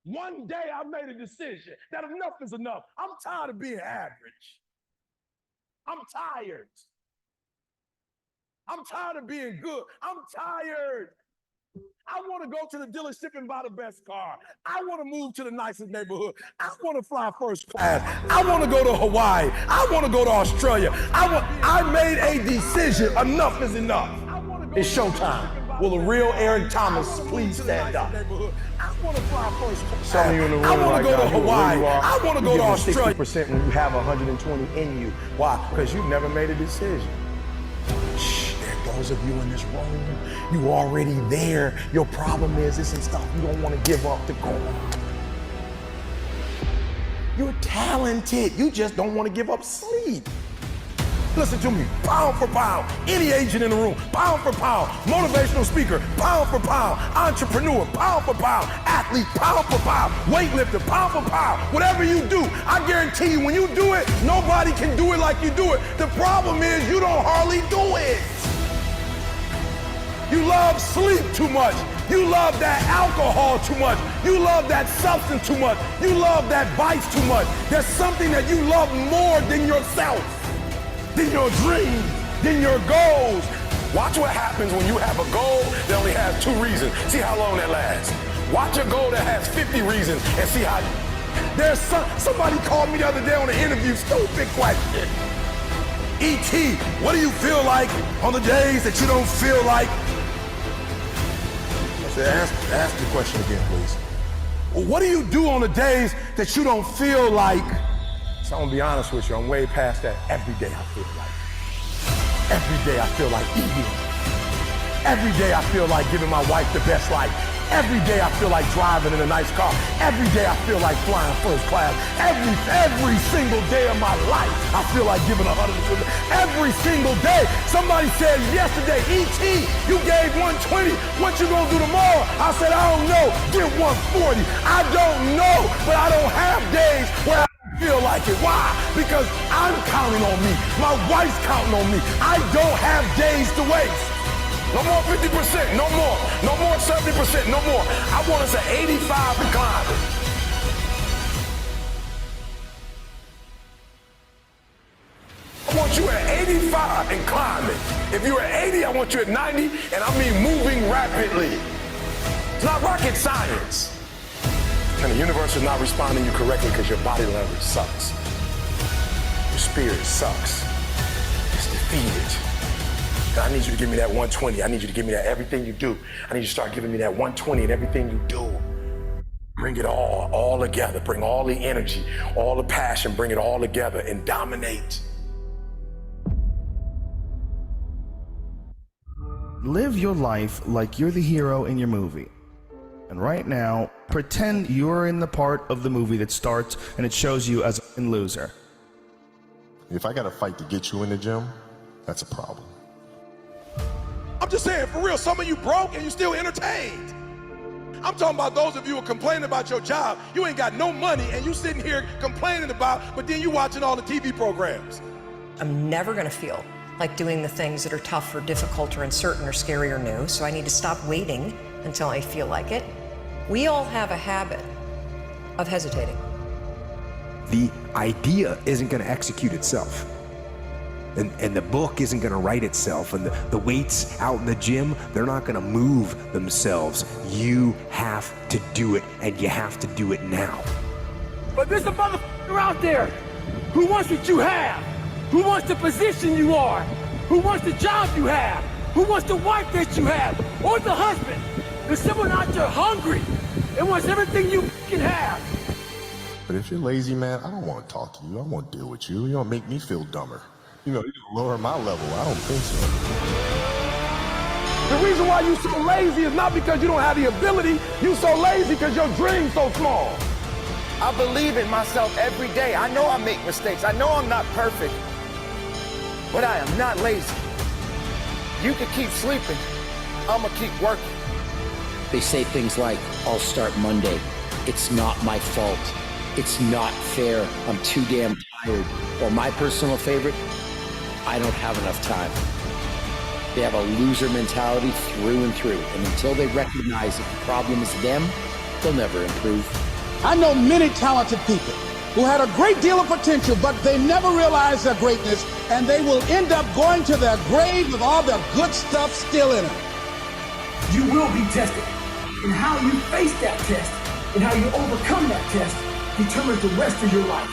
One day I made a decision that enough is enough. I'm tired of being average. I'm tired. I'm tired of being good. I'm tired. I want to go to the dealership and buy the best car. I want to move to the nicest neighborhood. I want to fly first class. I want to go to Hawaii. I want to go to Australia. I made a decision. Enough is enough. It's showtime. Will a real Aaron Thomas please stand up? I want to fly first class. Some of you in the room I want to go to Hawaii. I want to go to Australia. 60% when you have 120 in you. Why? Because you never made a decision. Those of you in this room, you already there. Your problem is this and stuff you don't want to give up to go on. You're talented. You just don't want to give up sleep. Listen to me, pound for pound, any agent in the room, pound for pound, motivational speaker, pound for pound, entrepreneur, pound for pound, athlete, pound for pound, weightlifter, pound for pound, whatever you do, I guarantee you when you do it, nobody can do it like you do it. The problem is you don't hardly do it. You love sleep too much. You love that alcohol too much. You love that substance too much. You love that vice too much. There's something that you love more than yourself, than your dreams, than your goals. Watch what happens when you have a goal that only has 2 reasons. See how long that lasts. Watch a goal that has 50 reasons and see how. There's somebody called me the other day on an interview, stupid question. E.T., what do you feel like on the days that you don't feel like? Ask the question again, please. Well, what do you do on the days that you don't feel like? So I'm gonna be honest with you, I'm way past that. Every day I feel like. Every day I feel like eating. Every day I feel like giving my wife the best life. Every day I feel like driving in a nice car. Every day I feel like flying first class. Every single day of my life, I feel like giving 100%. Every single day. Somebody said yesterday, E.T., you gave 120. What you gonna do tomorrow? I said, I don't know. Give 140. I don't know, but I don't have days where I feel like it. Why? Because I'm counting on me. My wife's counting on me. I don't have days to waste. No more 50%, no more. No more 70%, no more. I want us at 85 and climbing. I want you at 85 and climbing. If you're at 80, I want you at 90, and I mean moving rapidly. It's not rocket science. And the universe is not responding to you correctly because your body language sucks. Your spirit sucks. It's defeated. I need you to give me that 120. I need you to give me that everything you do. I need you to start giving me that 120 in everything you do. Bring it all together. Bring all the energy, all the passion, bring it all together and dominate. Live your life like you're the hero in your movie. And right now, pretend you're in the part of the movie that starts and it shows you as a loser. If I gotta fight to get you in the gym, that's a problem. I'm just saying, for real, some of you broke and you still entertained. I'm talking about those of you who are complaining about your job. You ain't got no money and you sitting here complaining about, but then you watching all the TV programs. I'm never gonna feel like doing the things that are tough or difficult or uncertain or scary or new, so I need to stop waiting until I feel like it. We all have a habit of hesitating. The idea isn't gonna execute itself. And the book isn't gonna write itself, and the weights out in the gym, they're not gonna move themselves. You have to do it, and you have to do it now. But there's a motherfucker out there who wants what you have, who wants the position you are, who wants the job you have, who wants the wife that you have, or the husband. There's someone out there hungry and wants everything you can have. But if you're lazy, man, I don't want to talk to you. I don't want to deal with you. You don't make me feel dumber. You know, you lower my level. I don't think so. The reason why you so lazy is not because you don't have the ability. You so lazy because your dream's so small. I believe in myself every day. I know I make mistakes. I know I'm not perfect. But I am not lazy. You can keep sleeping. I'm gonna keep working. They say things like, I'll start Monday. It's not my fault. It's not fair. I'm too damn tired. Or my personal favorite, I don't have enough time. They have a loser mentality through and through. And until they recognize that the problem is them, they'll never improve. I know many talented people who had a great deal of potential, but they never realized their greatness, and they will end up going to their grave with all their good stuff still in them. You will be tested. And how you face that test and how you overcome that test determines the rest of your life.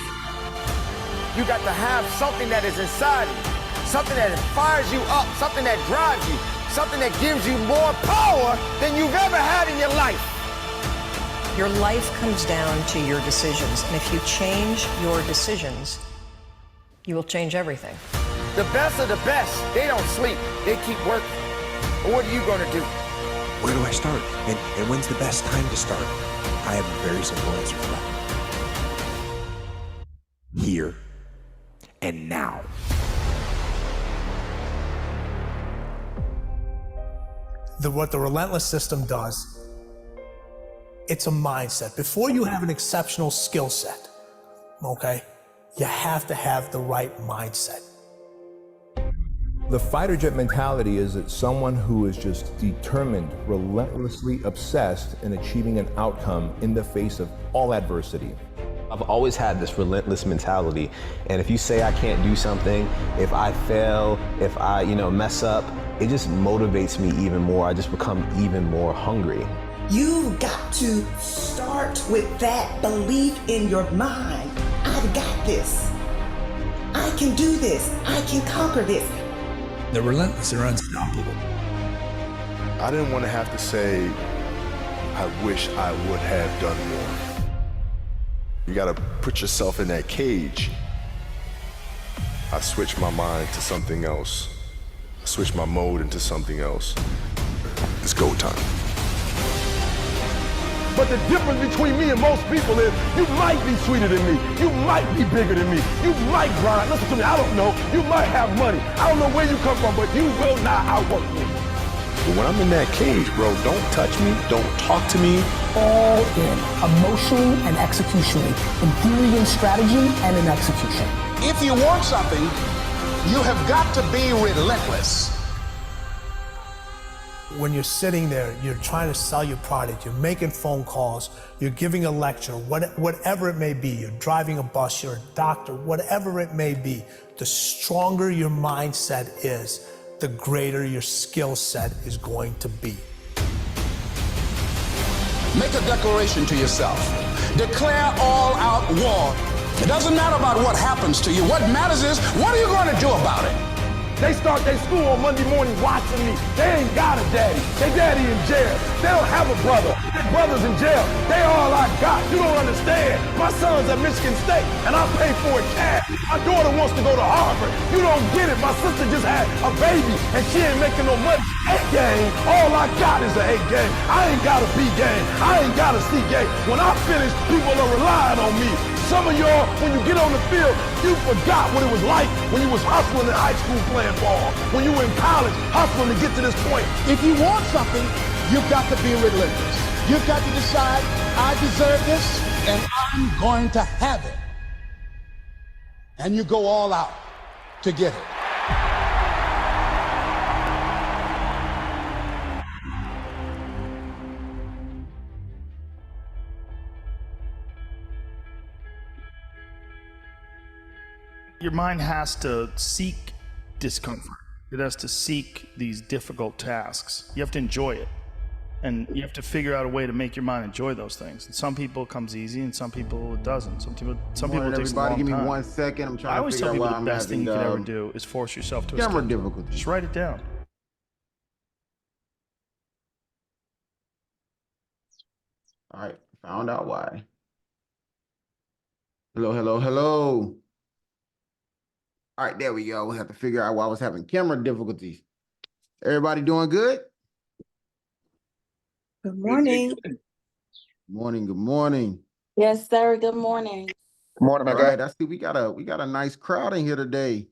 You got to have something that is inside you, something that fires you up, something that drives you, something that gives you more power than you've ever had in your life. Your life comes down to your decisions, and if you change your decisions, you will change everything. The best of the best, they don't sleep, they keep working. What are you gonna do? Where do I start? And when's the best time to start? I have a very simple answer for that. Here and now. What the relentless system does, it's a mindset. Before you have an exceptional skill set, okay, you have to have the right mindset. The fighter jet mentality is that someone who is just determined, relentlessly obsessed in achieving an outcome in the face of all adversity. I've always had this relentless mentality, and if you say I can't do something, if I fail, if I, mess up, it just motivates me even more. I just become even more hungry. You've got to start with that belief in your mind. I've got this. I can do this. I can conquer this. They're relentless, they're unstoppable. I didn't want to have to say, I wish I would have done more. You got to put yourself in that cage. I switched my mind to something else. I switched my mode into something else. It's go time. But the difference between me and most people is you might be sweeter than me. You might be bigger than me. You might grind. Listen to me, I don't know. You might have money. I don't know where you come from, but you will not outwork me. But when I'm in that cage, bro, don't touch me. Don't talk to me. All in, emotionally and executionally, in theory and strategy and in execution. If you want something, you have got to be relentless. When you're sitting there, you're trying to sell your product, you're making phone calls, you're giving a lecture, whatever it may be, you're driving a bus, you're a doctor, whatever it may be, the stronger your mindset is, the greater your skill set is going to be. Make a declaration to yourself. Declare all out war. It doesn't matter about what happens to you. What matters is, what are you going to do about it? They start their school on Monday morning watching me. They ain't got a daddy. Their daddy in jail. They don't have a brother. Their brother's in jail. They all I got. You don't understand. My son's at Michigan State, and I pay for it cash. My daughter wants to go to Harvard. You don't get it. My sister just had a baby, and she ain't making no money. A game. All I got is an A game. I ain't got a B game. I ain't got a C game. When I finish, people are relying on me. Some of y'all, when you get on the field, you forgot what it was like when you was hustling in high school playing ball, when you were in college hustling to get to this point. If you want something, you've got to be relentless. You've got to decide, I deserve this, and I'm going to have it. And you go all out to get it. Your mind has to seek discomfort. It has to seek these difficult tasks. You have to enjoy it. And you have to figure out a way to make your mind enjoy those things. And some people it comes easy, and some people it doesn't. Some people it takes a long time. Give me 1 second. I'm trying I always to tell figure people out the why best thing you could ever do is force yourself to camera escape. difficulty. Just write it down. All right, found out why. Hello, hello, hello. All right, there we go. We have to figure out why I was having camera difficulties. Everybody doing good? Good morning. Good morning, good morning. Yes, sir. Good morning. Good morning, my guy. All right, I see we got a nice crowd in here today.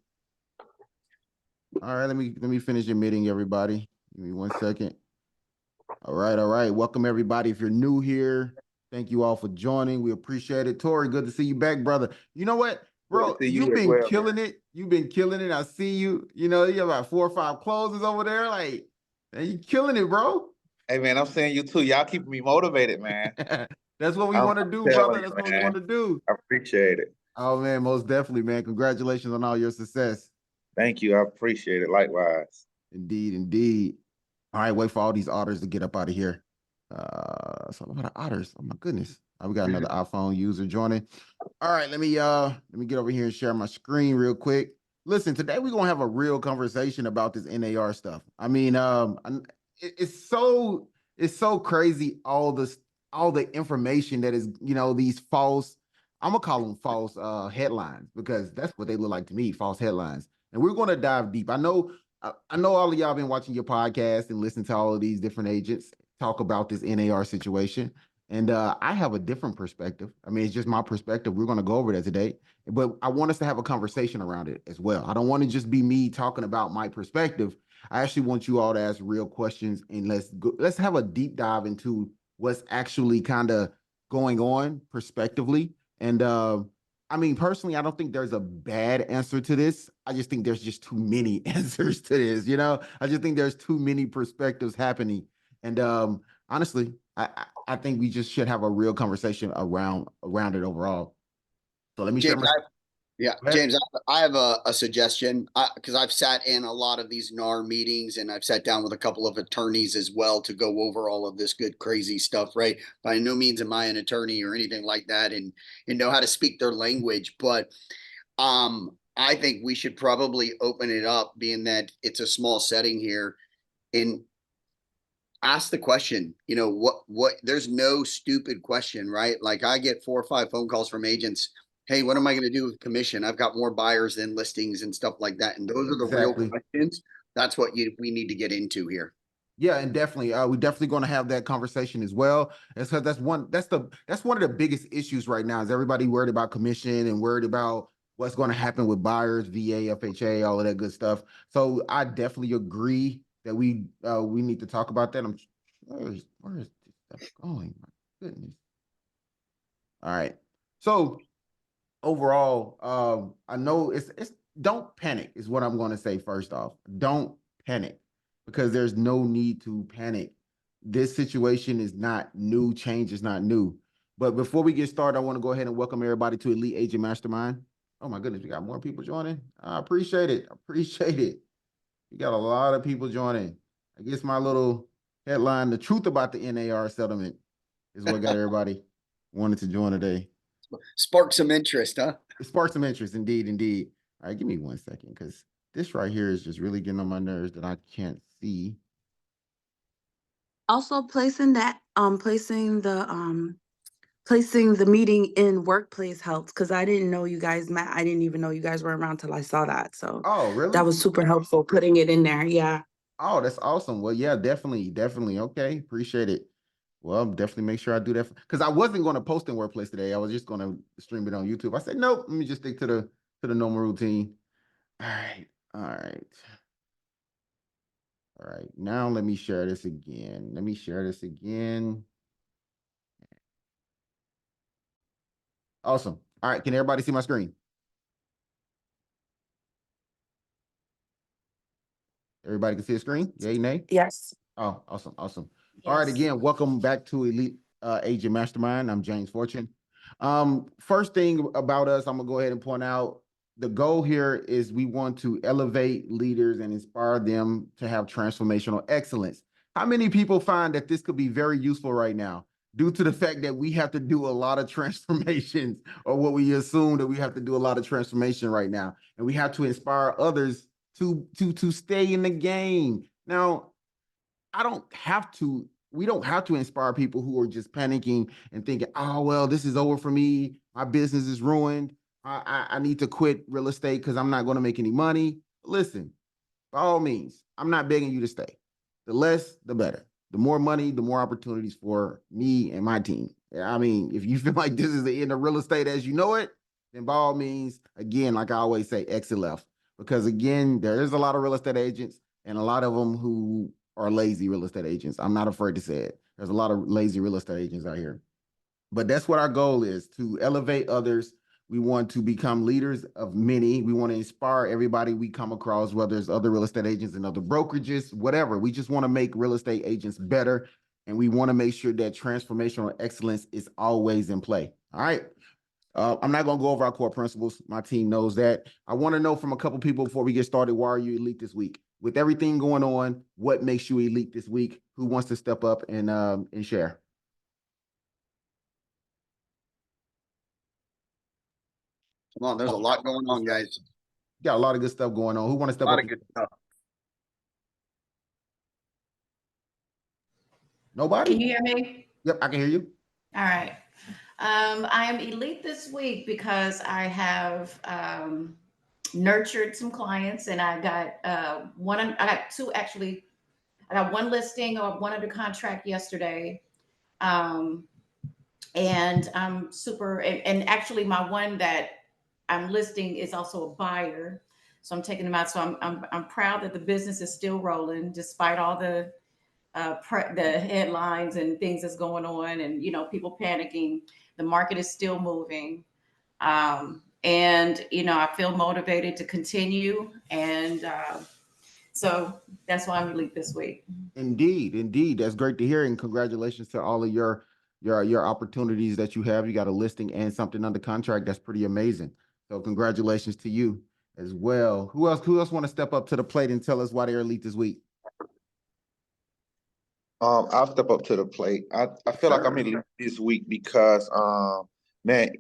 All right, let me finish admitting everybody. Give me 1 second. All right. Welcome everybody. If you're new here, thank you all for joining. We appreciate it. Tori, good to see you back, brother. You know what, bro? You've been killing it. You've been killing it. I see you. You know, you have about 4 or 5 closes over there. Man, you killing it, bro. Hey man, I'm seeing you too. Y'all keeping me motivated, man. That's what we I'm want to do, telling brother. you, That's what we man. want to do. I appreciate it. Oh man, most definitely, man. Congratulations on all your success. Thank you. I appreciate it. Likewise. Indeed, indeed. All right, wait for all these otters to get up out of here. So a lot of otters. Oh my goodness. We got another iPhone user joining. All right, let me get over here and share my screen real quick. Listen, today we're gonna have a real conversation about this NAR stuff. I mean, it's so crazy all the information that is, these false, I'm gonna call them false headlines, because that's what they look like to me, false headlines. And we're gonna dive deep. I know all of y'all been watching your podcast and listening to all of these different agents talk about this NAR situation. And I have a different perspective. I mean, it's just my perspective. We're going to go over that today, but I want us to have a conversation around it as well. I don't want to just be me talking about my perspective. I actually want you all to ask real questions, and let's have a deep dive into what's actually kind of going on prospectively. And I mean, personally, I don't think there's a bad answer to this. I just think there's just too many answers to this. I just think there's too many perspectives happening. And honestly, I think we just should have a real conversation around it overall. So let me share James, my. James, I have a suggestion, because I've sat in a lot of these NAR meetings, and I've sat down with a couple of attorneys as well to go over all of this good, crazy stuff, right? By no means am I an attorney or anything like that, and know how to speak their language. But I think we should probably open it up, being that it's a small setting here, and ask the question. What there's no stupid question, right? Like, I get 4 or 5 phone calls from agents. Hey, what am I going to do with commission? I've got more buyers than listings and stuff like that. And those are the real questions. That's what we need to get into here. Yeah, and definitely, we're definitely going to have that conversation as well. And so that's one of the biggest issues right now, is everybody worried about commission and worried about what's going to happen with buyers, VA, FHA, all of that good stuff. So I definitely agree that we need to talk about that. Where is this stuff going? My goodness. All right. So overall, I know it's don't panic is what I'm going to say. First off, don't panic, because there's no need to panic. This situation is not new. Change is not new. But before we get started, I want to go ahead and welcome everybody to Elite Agent Mastermind. Oh my goodness, we got more people joining. I appreciate it. We got a lot of people joining. I guess my little headline, the truth about the NAR settlement, is what got everybody wanted to join today. Spark some interest, huh? It sparked some interest, indeed, indeed. All right, give me 1 second, because this right here is just really getting on my nerves that I can't see. Also, placing the meeting in workplace helps, because I didn't know you guys met. I didn't even know you guys were around till I saw that. So really? That was super helpful, putting it in there. Yeah. Oh, that's awesome. Well, yeah, definitely. Okay, appreciate it. Well, definitely make sure I do that, because I wasn't going to post in workplace today. I was just going to stream it on YouTube. I said, nope, let me just stick to the normal routine. All right. Now let me share this again. Awesome. All right, can everybody see my screen? Everybody can see the screen? Yay, nay? Yes. Oh, awesome. All right, again, welcome back to Elite Agent Mastermind. I'm James Fortune. First thing about us, I'm gonna go ahead and point out, the goal here is we want to elevate leaders and inspire them to have transformational excellence. How many people find that this could be very useful right now, due to the fact that we have to do a lot of transformations, or what we assume that we have to do a lot of transformation right now, and we have to inspire others to stay in the game. Now, we don't have to inspire people who are just panicking and thinking, oh, well, this is over for me. My business is ruined. I need to quit real estate because I'm not going to make any money. Listen, by all means, I'm not begging you to stay. The less, the better. The more money, the more opportunities for me and my team. I mean, if you feel like this is the end of real estate as you know it, then by all means, again, like I always say, exit left. Because again, there is a lot of real estate agents, and a lot of them who are lazy real estate agents. I'm not afraid to say it. There's a lot of lazy real estate agents out here. But that's what our goal is, to elevate others. We want to become leaders of many. We want to inspire everybody we come across, whether it's other real estate agents and other brokerages, whatever. We just want to make real estate agents better. And we want to make sure that transformational excellence is always in play. All right. I'm not going to go over our core principles. My team knows that. I want to know from a couple people before we get started, why are you elite this week? With everything going on, what makes you elite this week? Who wants to step up and share? Come on, there's a lot going on, guys. Got a lot of good stuff going on. Who want to step A lot up? of good stuff. Nobody? Can you hear me? Yep, I can hear you. All right. I am elite this week because I have nurtured some clients, and I got one. I got two actually. I got one listing or one under contract yesterday, and I'm super. And actually, my one that I'm listing is also a buyer, so I'm taking them out. So I'm proud that the business is still rolling despite all the the headlines and things that's going on, and people panicking. The market is still moving, and I feel motivated to continue, and so that's why I'm elite this week. Indeed, indeed. That's great to hear. And congratulations to all of your opportunities that you have. You got a listing and something under contract. That's pretty amazing. So congratulations to you as well. Who else want to step up to the plate and tell us why they're elite this week? I'll step up to the plate. I feel like I'm elite this week because man,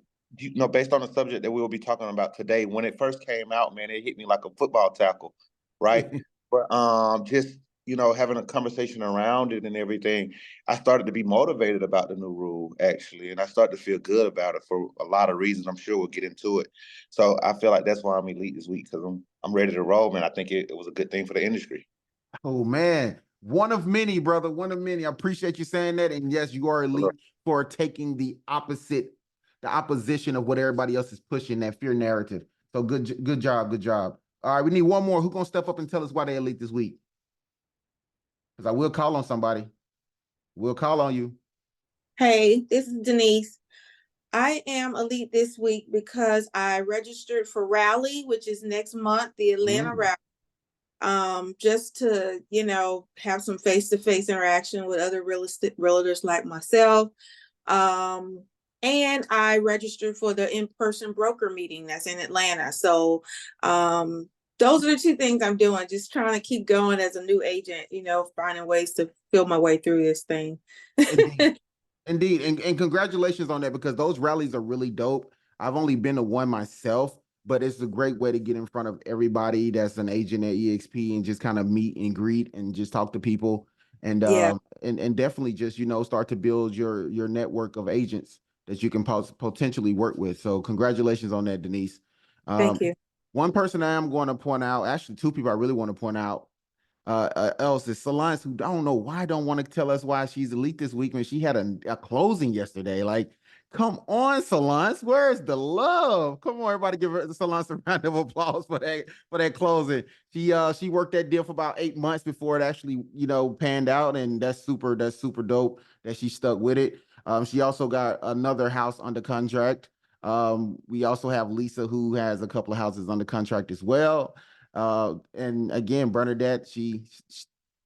based on the subject that we will be talking about today, when it first came out, man, it hit me like a football tackle, right? But just having a conversation around it and everything, I started to be motivated about the new rule actually, and I started to feel good about it for a lot of reasons. I'm sure we'll get into it. So I feel like that's why I'm elite this week, because I'm ready to roll, man. I think it was a good thing for the industry. Oh man, one of many, brother. One of many. I appreciate you saying that. And yes, you are elite for taking the opposition of what everybody else is pushing, that fear narrative. So good job, good job. All right, we need one more. Who's gonna step up and tell us why they elite this week? Because I will call on somebody. We'll call on you. Hey, this is Denise. I am elite this week because I registered for Rally, which is next month, the Atlanta Rally. Just to, have some face-to-face interaction with other real estate realtors like myself. And I registered for the in-person broker meeting that's in Atlanta. So those are the two things I'm doing, just trying to keep going as a new agent, finding ways to feel my way through this thing. Indeed. And congratulations on that, because those rallies are really dope. I've only been to one myself, but it's a great way to get in front of everybody that's an agent at EXP and just kind of meet and greet and just talk to people and and definitely just start to build your network of agents that you can potentially work with. So congratulations on that, Denise. Thank you. One person I am going to point out, actually two people I really want to point out else is Solange, who I don't know why don't want to tell us why she's elite this week when she had a closing yesterday. Like, come on, Solange, where's the love? Come on, everybody, give her Solange a round of applause for that closing. She worked that deal for about 8 months before it actually panned out, and that's super dope that she stuck with it. She also got another house under contract. We also have Lisa, who has a couple of houses under contract as well. And again, Bernadette, she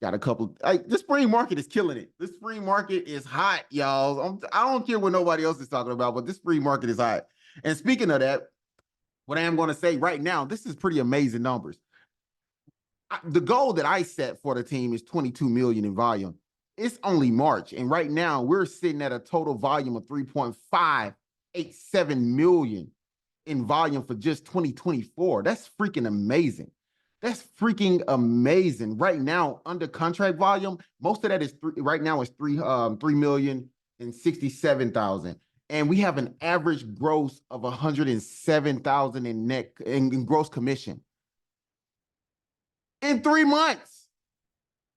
got a couple. Like, the spring market is killing it. The spring market is hot, y'all. I don't care what nobody else is talking about, but this spring market is hot. And speaking of that, what I am going to say right now, this is pretty amazing numbers. The goal that I set for the team is 22 million in volume. It's only March, and right now we're sitting at a total volume of 3.587 million in volume for just 2024. That's freaking amazing. That's freaking amazing. Right now, under contract volume, most of that is right now is 3,067,000. And we have an average gross of 107,000 in gross commission. In 3 months.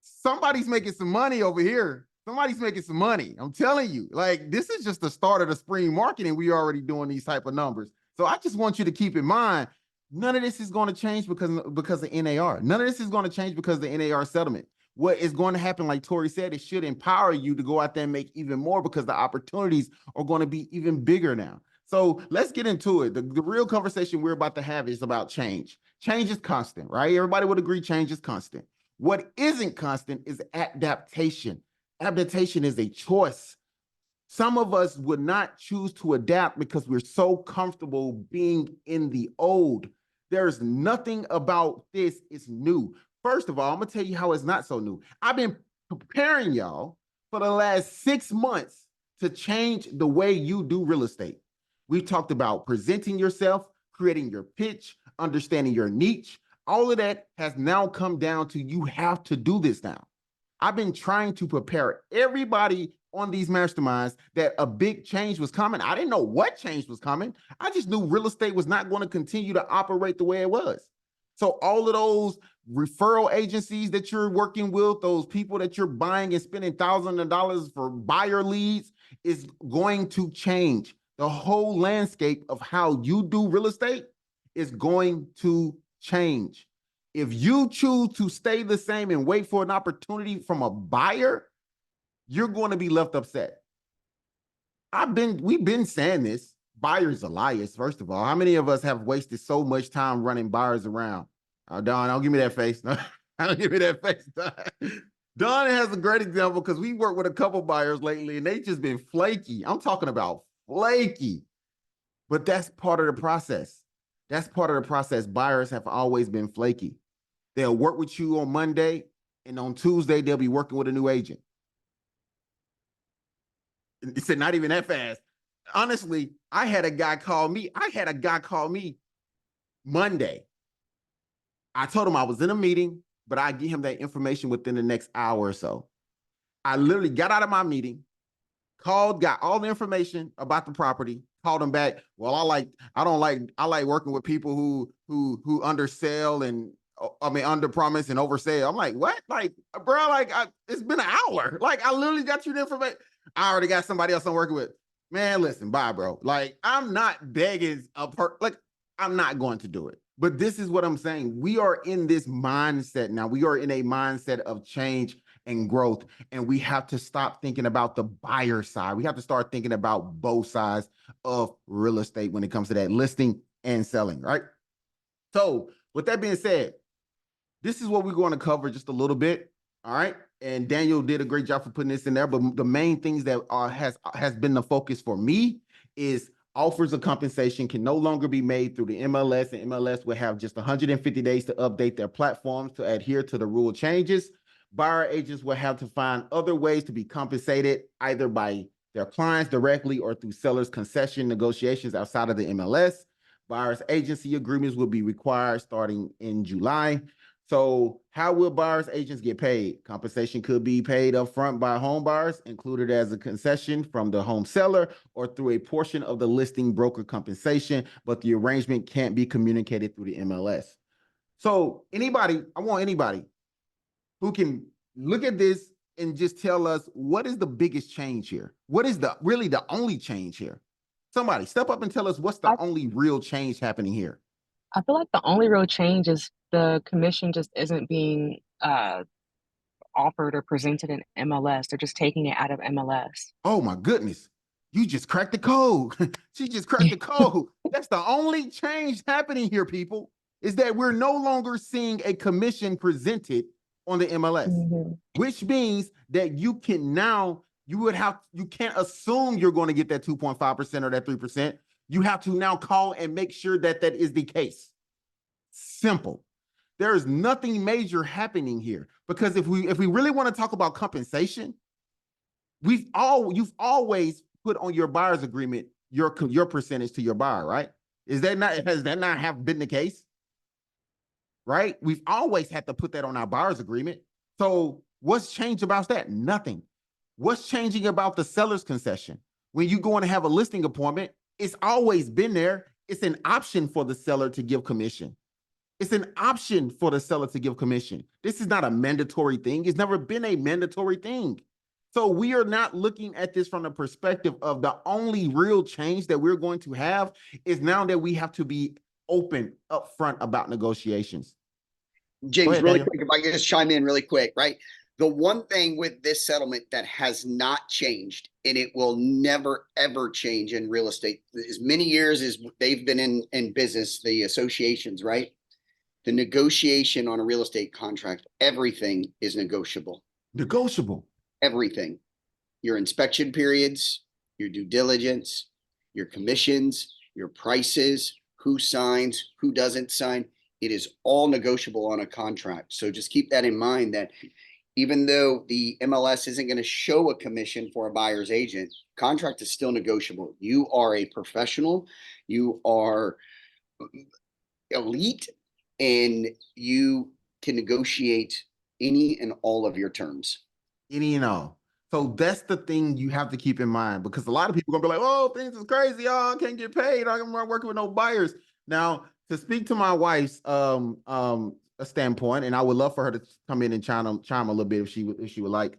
Somebody's making some money over here. Somebody's making some money. I'm telling you, like, this is just the start of the spring market, and we already doing these type of numbers. So I just want you to keep in mind, none of this is going to change because of NAR. None of this is going to change because of the NAR settlement. What is going to happen, like Tori said, it should empower you to go out there and make even more, because the opportunities are going to be even bigger now. So let's get into it. The real conversation we're about to have is about change. Change is constant, right? Everybody would agree change is constant. What isn't constant is adaptation. Adaptation is a choice. Some of us would not choose to adapt because we're so comfortable being in the old. There's nothing about this is new. First of all, I'm gonna tell you how it's not so new. I've been preparing y'all for the last 6 months to change the way you do real estate. We've talked about presenting yourself, creating your pitch, understanding your niche. All of that has now come down to you have to do this now. I've been trying to prepare everybody on these masterminds that a big change was coming. I didn't know what change was coming. I just knew real estate was not going to continue to operate the way it was. So all of those referral agencies that you're working with, those people that you're buying and spending thousands of dollars for buyer leads is going to change. The whole landscape of how you do real estate is going to change. If you choose to stay the same and wait for an opportunity from a buyer, you're going to be left upset. We've been saying this. Buyers are liars, first of all. How many of us have wasted so much time running buyers around? Don, don't give me that face. Don't give me that face, Don. Don has a great example because we worked with a couple buyers lately and they just been flaky. I'm talking about flaky. But that's part of the process. That's part of the process. Buyers have always been flaky. They'll work with you on Monday, and on Tuesday, they'll be working with a new agent. He said, not even that fast. Honestly, I had a guy call me Monday. I told him I was in a meeting, but I'd give him that information within the next hour or so. I literally got out of my meeting, called, got all the information about the property, called him back. Well, I like working with people who undersell and under promise and oversell. I'm like, what? Like, bro, it's been an hour. Like, I literally got you the information. I already got somebody else I'm working with. Man, listen, bye, bro. Like, I'm not begging I'm not going to do it. But this is what I'm saying. We are in this mindset now. We are in a mindset of change and growth, and we have to stop thinking about the buyer side. We have to start thinking about both sides of real estate when it comes to that listing and selling, right? So with that being said, this is what we're going to cover just a little bit, all right? And Daniel did a great job for putting this in there, but the main things that has been the focus for me is offers of compensation can no longer be made through the MLS, and MLS will have just 150 days to update their platforms to adhere to the rule changes. Buyer agents will have to find other ways to be compensated, either by their clients directly or through sellers' concession negotiations outside of the MLS. Buyers agency agreements will be required starting in July. So how will buyers agents get paid? Compensation could be paid upfront by home buyers, included as a concession from the home seller, or through a portion of the listing broker compensation, but the arrangement can't be communicated through the MLS. So I want anybody who can look at this and just tell us what is the biggest change here? What is really the only change here? Somebody step up and tell us what's the only real change happening here. I feel like the only real change is the commission just isn't being offered or presented in MLS. They're just taking it out of MLS. Oh my goodness. You just cracked the code. She just cracked the code. That's the only change happening here, people, is that we're no longer seeing a commission presented on the MLS, which means that you can't assume you're going to get that 2.5% or that 3%. You have to now call and make sure that that is the case. Simple. There is nothing major happening here, because if we really want to talk about compensation, you've always put on your buyer's agreement your percentage to your buyer, right? Has that not have been the case? Right? We've always had to put that on our buyer's agreement. So what's changed about that? Nothing. What's changing about the seller's concession? When you go in and have a listing appointment, it's always been there. It's an option for the seller to give commission. It's an option for the seller to give commission. This is not a mandatory thing. It's never been a mandatory thing. So we are not looking at this from the perspective of the only real change that we're going to have is now that we have to be open upfront about negotiations. James, ahead, really Daniel. quick, if I could just chime in really quick, right? The one thing with this settlement that has not changed, and it will never, ever change in real estate, as many years as they've been in business, the associations, right? The negotiation on a real estate contract, everything is negotiable. Negotiable. everything. Your inspection periods, your due diligence, your commissions, your prices, who signs, who doesn't sign. It is all negotiable on a contract. So just keep that in mind, that even though the MLS isn't going to show a commission for a buyer's agent, contract is still negotiable. You are a professional, you are elite, and you can negotiate any and all of your terms. Any and all. So that's the thing you have to keep in mind, because a lot of people are gonna be like, "Oh, things is crazy. Oh, I can't get paid. I'm not working with no buyers." Now, to speak to my wife's a standpoint, and I would love for her to come in and chime a little bit if she would like.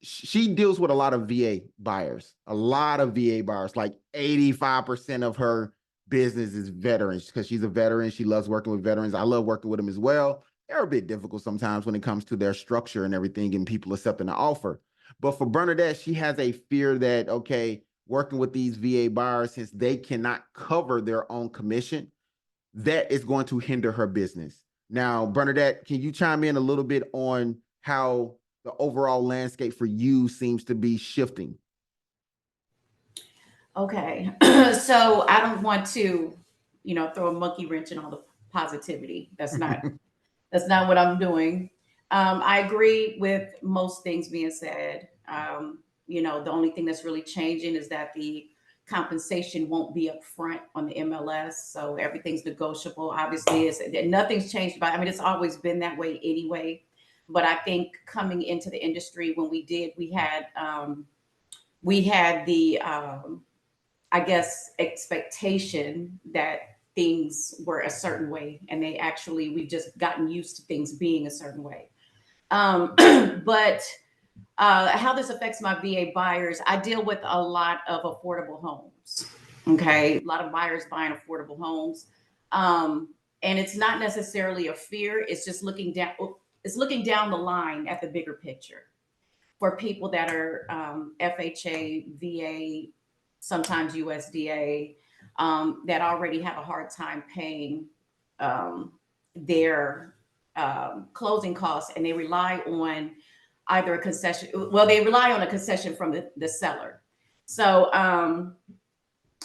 She deals with a lot of VA buyers, like 85% of her business is veterans, because she's a veteran. She loves working with veterans. I love working with them as well. They're a bit difficult sometimes when it comes to their structure and everything and people accepting the offer. But for Bernadette, she has a fear that, okay, working with these VA buyers, since they cannot cover their own commission, that is going to hinder her business. Now, Bernadette, can you chime in a little bit on how the overall landscape for you seems to be shifting? Okay. So I don't want to, throw a monkey wrench in all the positivity. That's not what I'm doing. I agree with most things being said. The only thing that's really changing is that the compensation won't be upfront on the MLS, so everything's negotiable. Obviously, nothing's changed about. I mean, it's always been that way anyway. But I think coming into the industry, when we had the I guess expectation that things were a certain way, and we've just gotten used to things being a certain way. But how this affects my VA buyers, I deal with a lot of affordable homes. Okay, a lot of buyers buying affordable homes, and it's not necessarily a fear. It's just looking down. It's looking down the line at the bigger picture for people that are FHA, VA, sometimes USDA, that already have a hard time paying their closing costs, and they rely on either a concession. Well, they rely on a concession from the seller. So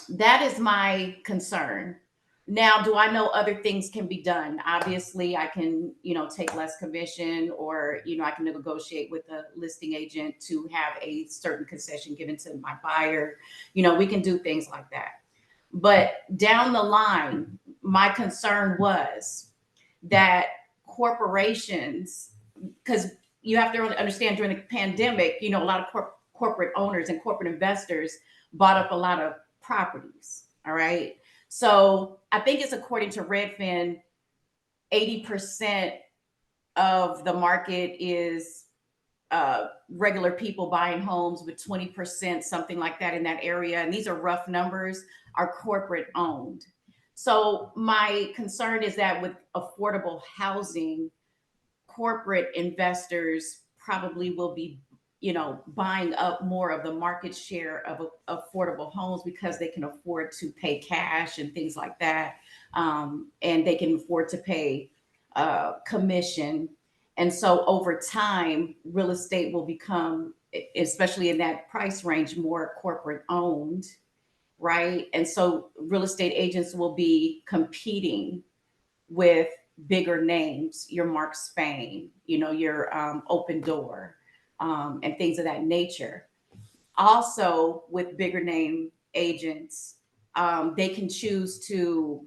that is my concern. Now, do I know other things can be done? Obviously, I can, take less commission, or, I can negotiate with a listing agent to have a certain concession given to my buyer. We can do things like that. But down the line, my concern was that corporations, because you have to understand, during the pandemic, a lot of corporate owners and corporate investors bought up a lot of properties. All right. So I think it's, according to Redfin, 80% of the market is regular people buying homes, with 20%, something like that, in that area. And these are rough numbers, are corporate owned. So my concern is that with affordable housing, corporate investors probably will be, buying up more of the market share of affordable homes, because they can afford to pay cash and things like that. And they can afford to pay commission. And so over time, real estate will become, especially in that price range, more corporate owned, right? And so real estate agents will be competing with bigger names, your Mark Spain, your Open Door, and things of that nature. Also, with bigger name agents, they can choose to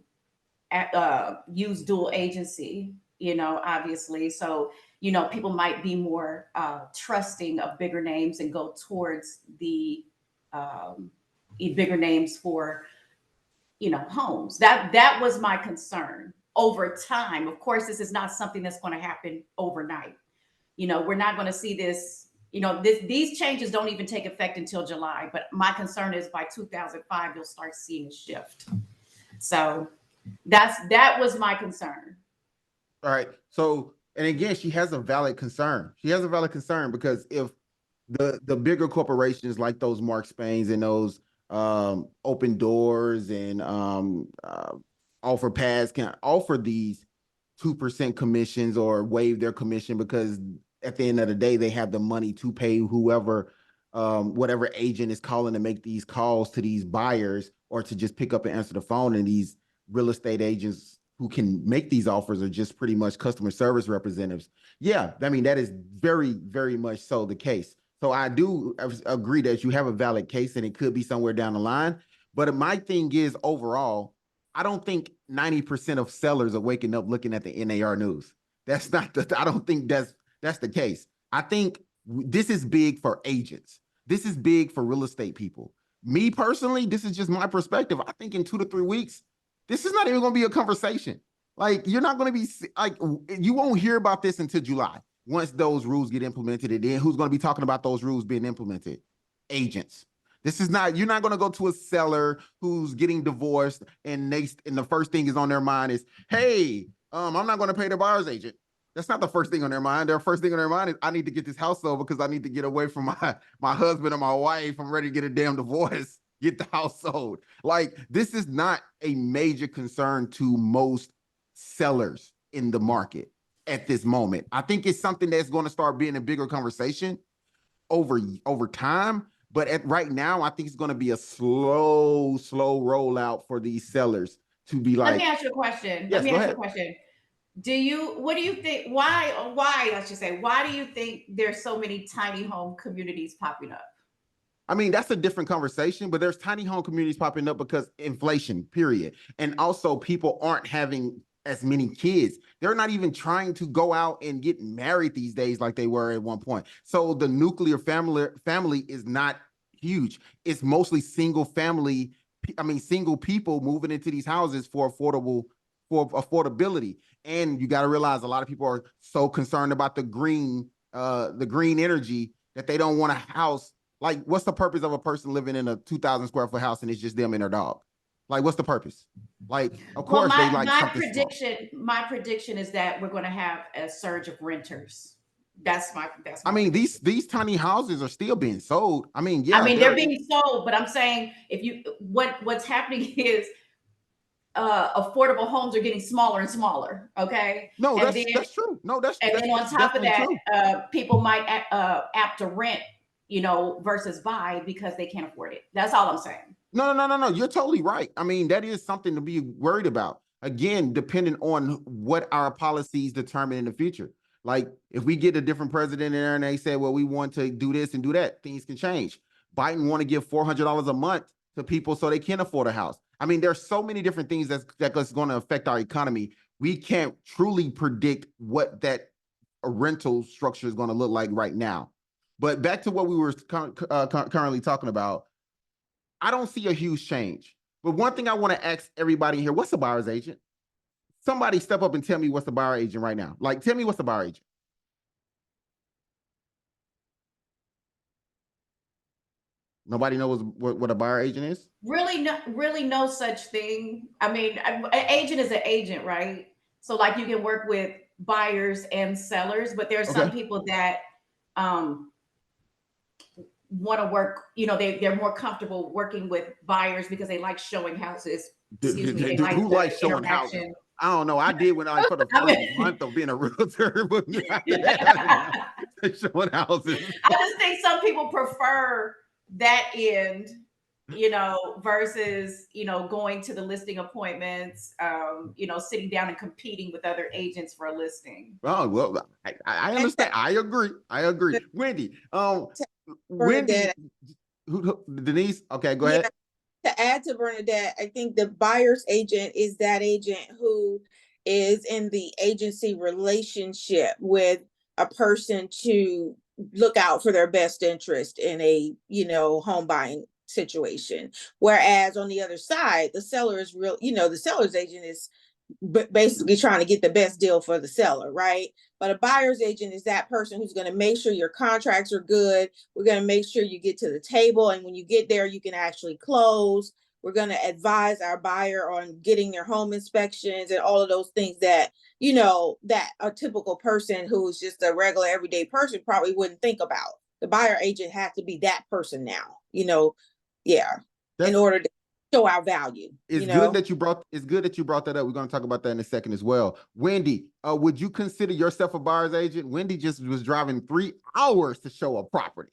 use dual agency, obviously. So, people might be more trusting of bigger names and go towards the bigger names for, homes. That was my concern. Over time, of course, this is not something that's going to happen overnight. We're not going to see this. These changes don't even take effect until July. But my concern is, by 2005, you'll start seeing a shift. So that was my concern. All right. So, and again, she has a valid concern. Because if the bigger corporations like those Mark Spains and those Open Doors and Offer Pads can offer these 2% commissions or waive their commission, because at the end of the day, they have the money to pay whoever, whatever agent is calling to make these calls to these buyers, or to just pick up and answer the phone. And these real estate agents who can make these offers are just pretty much customer service representatives. Yeah, I mean, that is very, very much so the case. So I do agree that you have a valid case and it could be somewhere down the line. But my thing is, overall, I don't think 90% of sellers are waking up looking at the NAR news. That's not the, I don't think that's the case. I think this is big for agents. This is big for real estate people. Me personally, this is just my perspective. I think in 2 to 3 weeks, this is not even going to be a conversation. Like, you're not going to be like, you won't hear about this until July. Once those rules get implemented, and then who's going to be talking about those rules being implemented? Agents. This is not, you're not going to go to a seller who's getting divorced and the first thing is on their mind is, hey, I'm not going to pay the buyer's agent. That's not the first thing on their mind. Their first thing on their mind is, I need to get this house sold because I need to get away from my husband or my wife. I'm ready to get a damn divorce, get the house sold. Like, this is not a major concern to most sellers in the market at this moment. I think it's something that's going to start being a bigger conversation over time. But right now, I think it's going to be a slow rollout for these sellers to be like. Let me ask you a question. Yes, Let me go ask you ahead. a question. What do you think? Why, I should say, why do you think there's so many tiny home communities popping up? I mean, that's a different conversation, but there's tiny home communities popping up because inflation, period. And also people aren't having as many kids. They're not even trying to go out and get married these days like they were at one point. So the nuclear family is not huge. It's mostly single people moving into these houses for affordability. And you got to realize a lot of people are so concerned about the green energy that they don't want a house. Like, what's the purpose of a person living in a 2,000 square foot house and it's just them and their dog? Like, what's the purpose? Like, of course they like something small. My prediction is that we're going to have a surge of renters. That's my I mean, these tiny houses are still being sold. I mean, yeah. I mean, they're being sold, but I'm saying what's happening is affordable homes are getting smaller and smaller. Okay. No, that's true. No, that's then on top of that, people might apt to rent, versus buy because they can't afford it. That's all I'm saying. No. You're totally right. I mean, that is something to be worried about. Again, depending on what our policies determine in the future. Like, if we get a different president in there and they say, well, we want to do this and do that, things can change. Biden want to give $400 a month to people so they can afford a house. I mean, there's so many different things that's going to affect our economy. We can't truly predict what that rental structure is going to look like right now. But back to what we were currently talking about, I don't see a huge change. But one thing I want to ask everybody here, what's a buyer's agent? Somebody step up and tell me what's the buyer agent right now. Like, tell me what's the buyer agent. Nobody knows what a buyer agent is? Really no such thing. I mean, an agent is an agent, right? So like you can work with buyers and sellers, but there are some people that want to work, they're more comfortable working with buyers because they like showing houses. Excuse me. Who likes showing houses? I don't know. I did when I for the first month of being a realtor, but showing houses. I just think some people prefer that end, versus, going to the listing appointments, sitting down and competing with other agents for a listing. Oh, well, I understand. I agree. Wendy, Denise, okay, go ahead. To add to Bernadette, I think the buyer's agent is that agent who is in the agency relationship with a person to look out for their best interest in a, home buying situation. Whereas on the other side, the seller is the seller's agent is basically trying to get the best deal for the seller, right? But a buyer's agent is that person who's going to make sure your contracts are good. We're going to make sure you get to the table, and when you get there, you can actually close. We're going to advise our buyer on getting their home inspections and all of those things that, that a typical person who's just a regular everyday person probably wouldn't think about. The buyer agent has to be that person now, in order to show our value. It's good that you brought that up. We're going to talk about that in a second as well. Wendy, would you consider yourself a buyer's agent? Wendy just was driving 3 hours to show a property.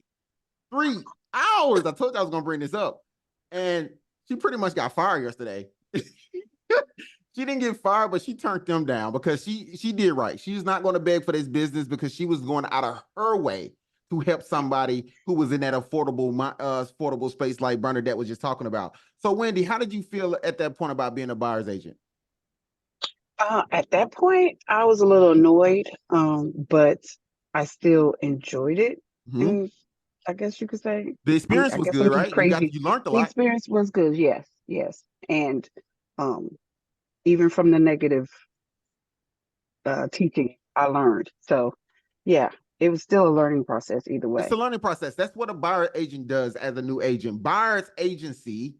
3 hours. I told you I was going to bring this up. And she pretty much got fired yesterday. She didn't get fired, but she turned them down because she did right. She's not going to beg for this business because she was going out of her way to help somebody who was in that affordable space like Bernadette was just talking about. So, Wendy, how did you feel at that point about being a buyer's agent? At that point, I was a little annoyed, but I still enjoyed it. And I guess you could say the experience was good, right? You learned a lot. The experience was good, yes. And even from the negative teaching, I learned. So, yeah, it was still a learning process either way. It's a learning process. That's what a buyer agent does as a new agent. Buyer's agency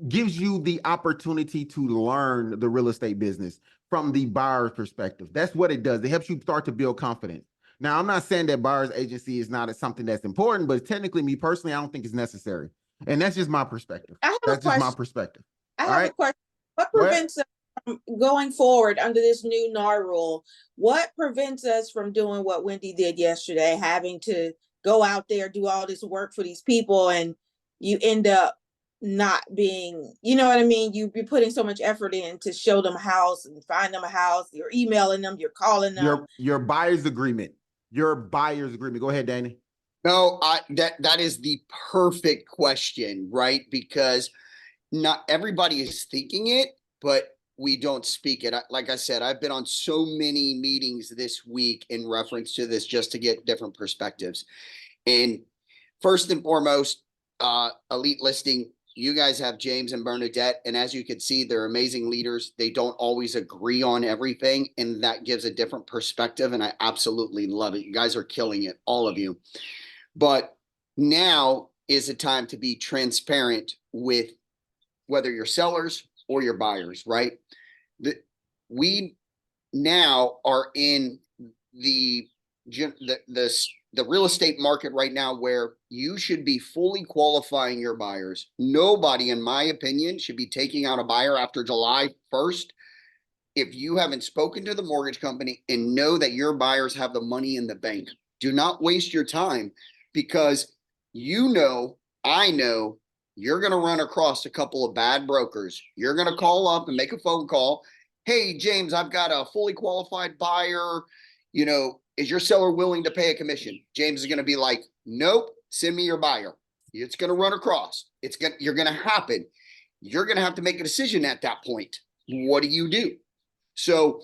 gives you the opportunity to learn the real estate business from the buyer's perspective. That's what it does. It helps you start to build confidence. Now, I'm not saying that buyer's agency is not something that's important, but technically, me personally, I don't think it's necessary. And that's just my perspective. That's just my perspective. I have a question. What prevents us from going forward under this new NAR rule? What prevents us from doing what Wendy did yesterday, having to go out there, do all this work for these people, and you end up not being, you know what I mean? You're putting so much effort in to show them a house and find them a house. You're emailing them, you're calling them. Your buyer's agreement. Your buyer's agreement. Go ahead, Danny. No, that is the perfect question, right? Because not everybody is thinking it, but we don't speak it. Like I said, I've been on so many meetings this week in reference to this just to get different perspectives. And first and foremost, Elite Listing, you guys have James and Bernadette, and as you can see, they're amazing leaders. They don't always agree on everything, and that gives a different perspective, and I absolutely love it. You guys are killing it, all of you. But now is the time to be transparent with whether you're sellers or your buyers, right? We now are in the real estate market right now where you should be fully qualifying your buyers. Nobody, in my opinion, should be taking out a buyer after July 1st if you haven't spoken to the mortgage company and know that your buyers have the money in the bank. Do not waste your time because I know you're going to run across a couple of bad brokers. You're going to call up and make a phone call. Hey, James, I've got a fully qualified buyer. Is your seller willing to pay a commission? James is going to be like, nope, send me your buyer. It's going to run across. You're going to happen. You're going to have to make a decision at that point. What do you do? So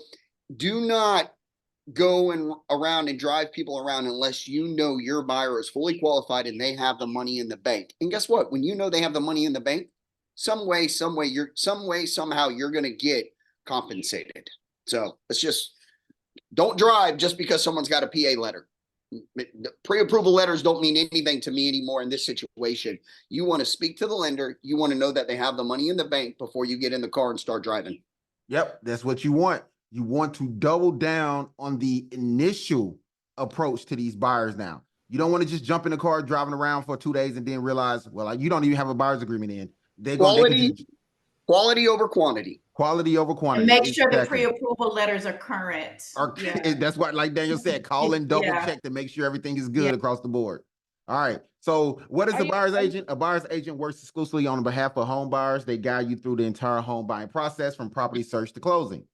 do not go around and drive people around unless you know your buyer is fully qualified and they have the money in the bank. And guess what? When you know they have the money in the bank, somehow you're going to get compensated. So it's just, don't drive just because someone's got a PA letter. Pre-approval letters don't mean anything to me anymore in this situation. You want to speak to the lender. You want to know that they have the money in the bank before you get in the car and start driving. Yep, that's what you want. You want to double down on the initial approach to these buyers now. You don't want to just jump in the car driving around for 2 days and then realize, well, you don't even have a buyer's agreement in. Quality over quantity. Quality over quantity. And make sure the pre-approval letters are current. That's what, like Daniel said, call and double check to make sure everything is good across the board. All right. So what is a buyer's agent? A buyer's agent works exclusively on behalf of home buyers. They guide you through the entire home buying process from property search to closing.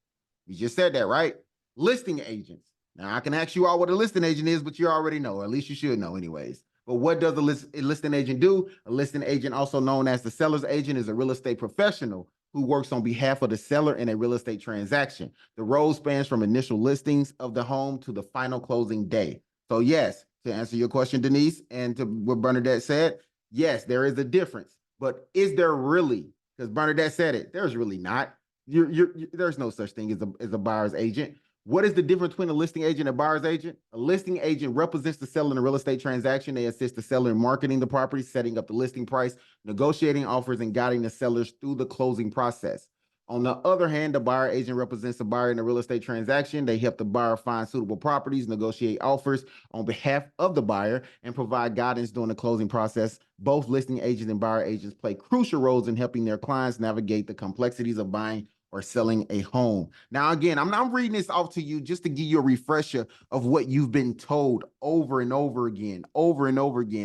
You just said that, right? Listing agents. Now, I can ask you all what a listing agent is, but you already know, or at least you should know anyways. But what does a listing agent do? A listing agent, also known as the seller's agent, is a real estate professional who works on behalf of the seller in a real estate transaction. The role spans from initial listings of the home to the final closing day. So yes, to answer your question, Denise, and to what Bernadette said, yes, there is a difference. But is there really? Because Bernadette said it, there's really not. There's no such thing as a buyer's agent. What is the difference between a listing agent and a buyer's agent? A listing agent represents the seller in a real estate transaction. They assist the seller in marketing the property, setting up the listing price, negotiating offers, and guiding the sellers through the closing process. On the other hand, the buyer agent represents the buyer in a real estate transaction. They help the buyer find suitable properties, negotiate offers on behalf of the buyer, and provide guidance during the closing process. Both listing agents and buyer agents play crucial roles in helping their clients navigate the complexities of buying or selling a home. Now, again, I'm reading this off to you just to give you a refresher of what you've been told over and over again,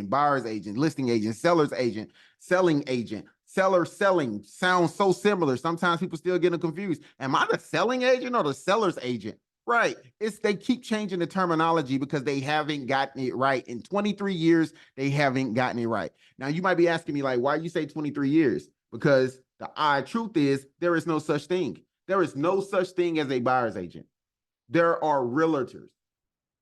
buyer's agent, listing agent, seller's agent, selling agent. Seller selling sounds so similar. Sometimes people still getting confused. Am I the selling agent or the seller's agent? Right. They keep changing the terminology because they haven't gotten it right. In 23 years, they haven't gotten it right. Now, you might be asking me, like, why you say 23 years? Because the truth is there is no such thing. There is no such thing as a buyer's agent. There are realtors.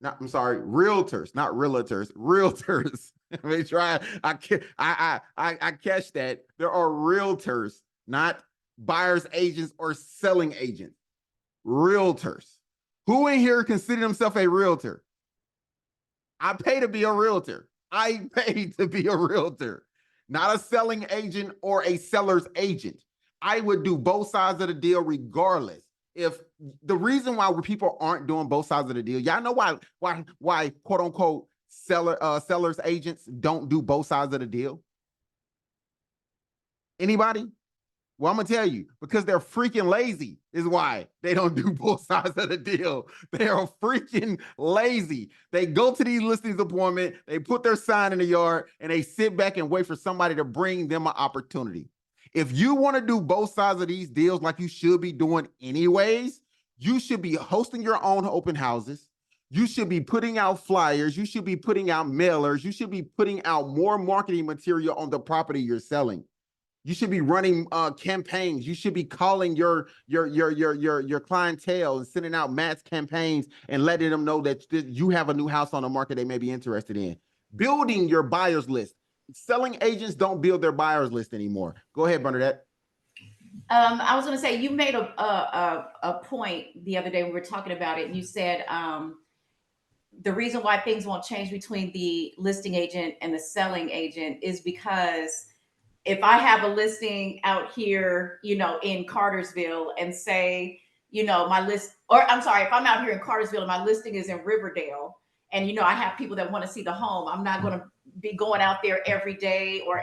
Realtors, not realtors, realtors. Let me try. I catch that. There are realtors, not buyer's agents or selling agents. Realtors. Who in here consider himself a realtor? I pay to be a realtor. I pay to be a realtor, not a selling agent or a seller's agent. I would do both sides of the deal regardless. If the reason why people aren't doing both sides of the deal, y'all know why quote unquote sellers agents don't do both sides of the deal? Anybody? Well, I'm gonna tell you, because they're freaking lazy is why they don't do both sides of the deal. They are freaking lazy. They go to these listings appointment, they put their sign in the yard, and they sit back and wait for somebody to bring them an opportunity. If you want to do both sides of these deals like you should be doing anyways, you should be hosting your own open houses. You should be putting out flyers. You should be putting out mailers. You should be putting out more marketing material on the property you're selling. You should be running campaigns. You should be calling your clientele and sending out mass campaigns and letting them know that you have a new house on the market they may be interested in. Building your buyers list. Selling agents don't build their buyers list anymore. Go ahead, Bernadette. I was going to say, you made a point the other day. We were talking about it, and you said the reason why things won't change between the listing agent and the selling agent is because if I have a listing out here, in Cartersville, and say, my list, or I'm sorry, if I'm out here in Cartersville and my listing is in Riverdale, and I have people that want to see the home, I'm not going to be going out there every day or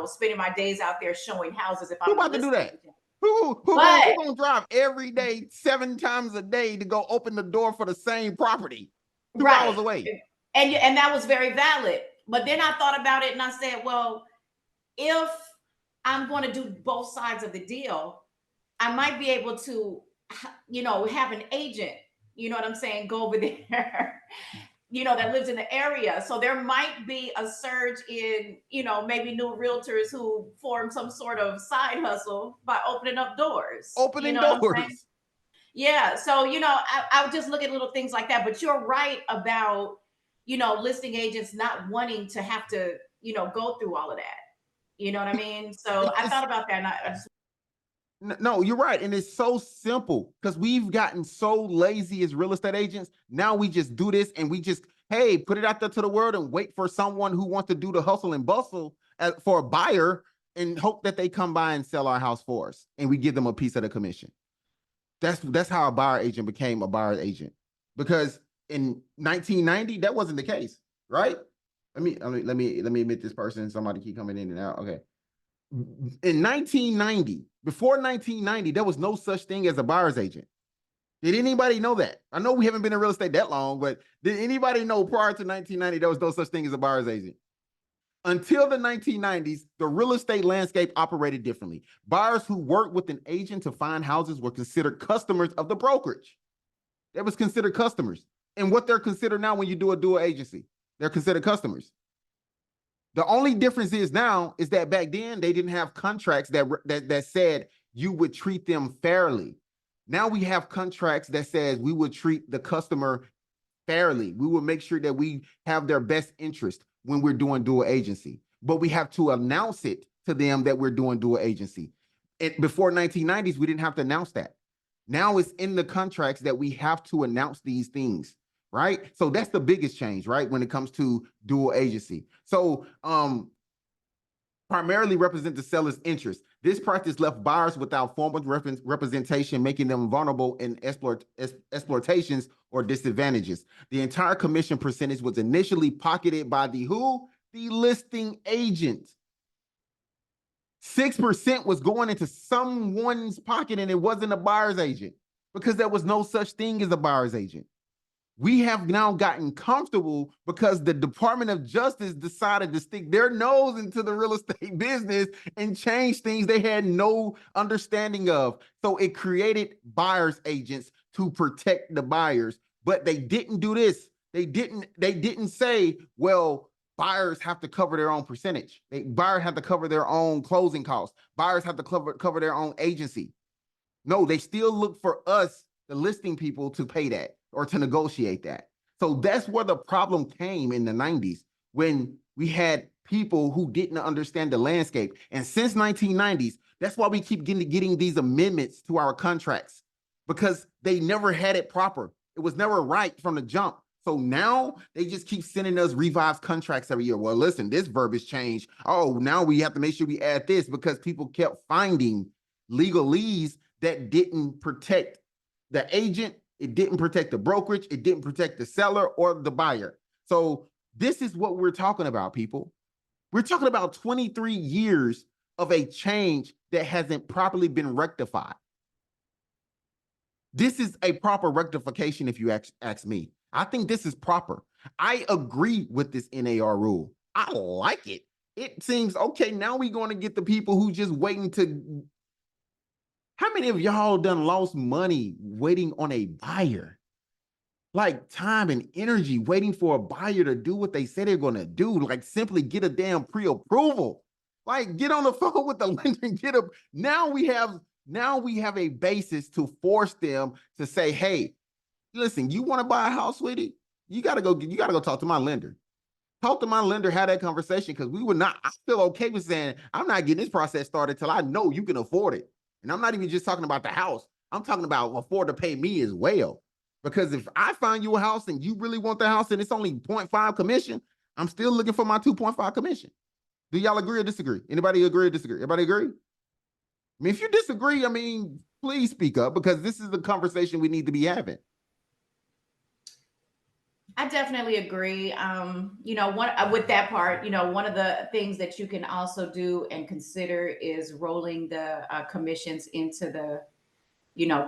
spending my days out there showing houses. If I'm about to do that? Who gonna drive every day 7 times a day to go open the door for the same property 2 hours away? And that was very valid. But then I thought about it and I said, well, if I'm going to do both sides of the deal, I might be able to, have an agent, what I'm saying, go over there, that lives in the area. So there might be a surge in, maybe new realtors who form some sort of side hustle by opening up doors. Opening doors. Yeah. So, I would just look at little things like that. But you're right about, listing agents not wanting to have to, go through all of that. You know what I mean? So I thought about that. And I just. No, you're right. And it's so simple because we've gotten so lazy as real estate agents. Now we just do this and we just, hey, put it out there to the world and wait for someone who wants to do the hustle and bustle for a buyer and hope that they come by and sell our house for us. And we give them a piece of the commission. That's how a buyer agent became a buyer agent. Because in 1990, that wasn't the case, right? Let me admit this person. Somebody keep coming in and out. Okay. In 1990, before 1990, there was no such thing as a buyer's agent. Did anybody know that? I know we haven't been in real estate that long, but did anybody know prior to 1990, there was no such thing as a buyer's agent? Until the 1990s, the real estate landscape operated differently. Buyers who worked with an agent to find houses were considered customers of the brokerage. That was considered customers. And what they're considered now when you do a dual agency, they're considered customers. The only difference is now is that back then they didn't have contracts that said you would treat them fairly. Now we have contracts that says we would treat the customer fairly. We will make sure that we have their best interest when we're doing dual agency, but we have to announce it to them that we're doing dual agency. Before 1990s, we didn't have to announce that. Now it's in the contracts that we have to announce these things, right? So that's the biggest change, right? When it comes to dual agency. So primarily represent the seller's interest. This practice left buyers without formal representation, making them vulnerable in exploitations or disadvantages. The entire commission percentage was initially pocketed by the who? The listing agent. 6% was going into someone's pocket, and it wasn't a buyer's agent because there was no such thing as a buyer's agent. We have now gotten comfortable because the Department of Justice decided to stick their nose into the real estate business and change things they had no understanding of. So it created buyer's agents to protect the buyers, but they didn't do this. They didn't say, well, buyers have to cover their own percentage. Buyers have to cover their own closing costs. Buyers have to cover their own agency. No, they still look for us, the listing people, to pay that or to negotiate that. So that's where the problem came in the 90s, when we had people who didn't understand the landscape. And since 1990s, that's why we keep getting these amendments to our contracts, because they never had it proper. It was never right from the jump. So now they just keep sending us revised contracts every year. Well, listen, this verbiage changed. Oh, now we have to make sure we add this, because people kept finding legalese that didn't protect the agent, it didn't protect the brokerage, it didn't protect the seller or the buyer. So this is what we're talking about, people. We're talking about 23 years of a change that hasn't properly been rectified. This is a proper rectification, if you ask me. I think this is proper. I agree with this NAR rule. I like it. It seems, okay, now we're going to get the people who just waiting to... How many of y'all done lost money waiting on a buyer? Like time and energy waiting for a buyer to do what they say they're going to do, like simply get a damn pre-approval. Like get on the phone with the lender and get a... Now we have a basis to force them to say, hey, listen, you want to buy a house with it? You got to go talk to my lender. Talk to my lender, have that conversation, because I feel okay with saying, I'm not getting this process started till I know you can afford it. And I'm not even just talking about the house. I'm talking about afford to pay me as well. Because if I find you a house and you really want the house and it's only 0.5 commission, I'm still looking for my 2.5 commission. Do y'all agree or disagree? Anybody agree or disagree? Everybody agree? I mean, if you disagree, I mean, please speak up, because this is the conversation we need to be having. I definitely agree. With that part, one of the things that you can also do and consider is rolling the commissions into the,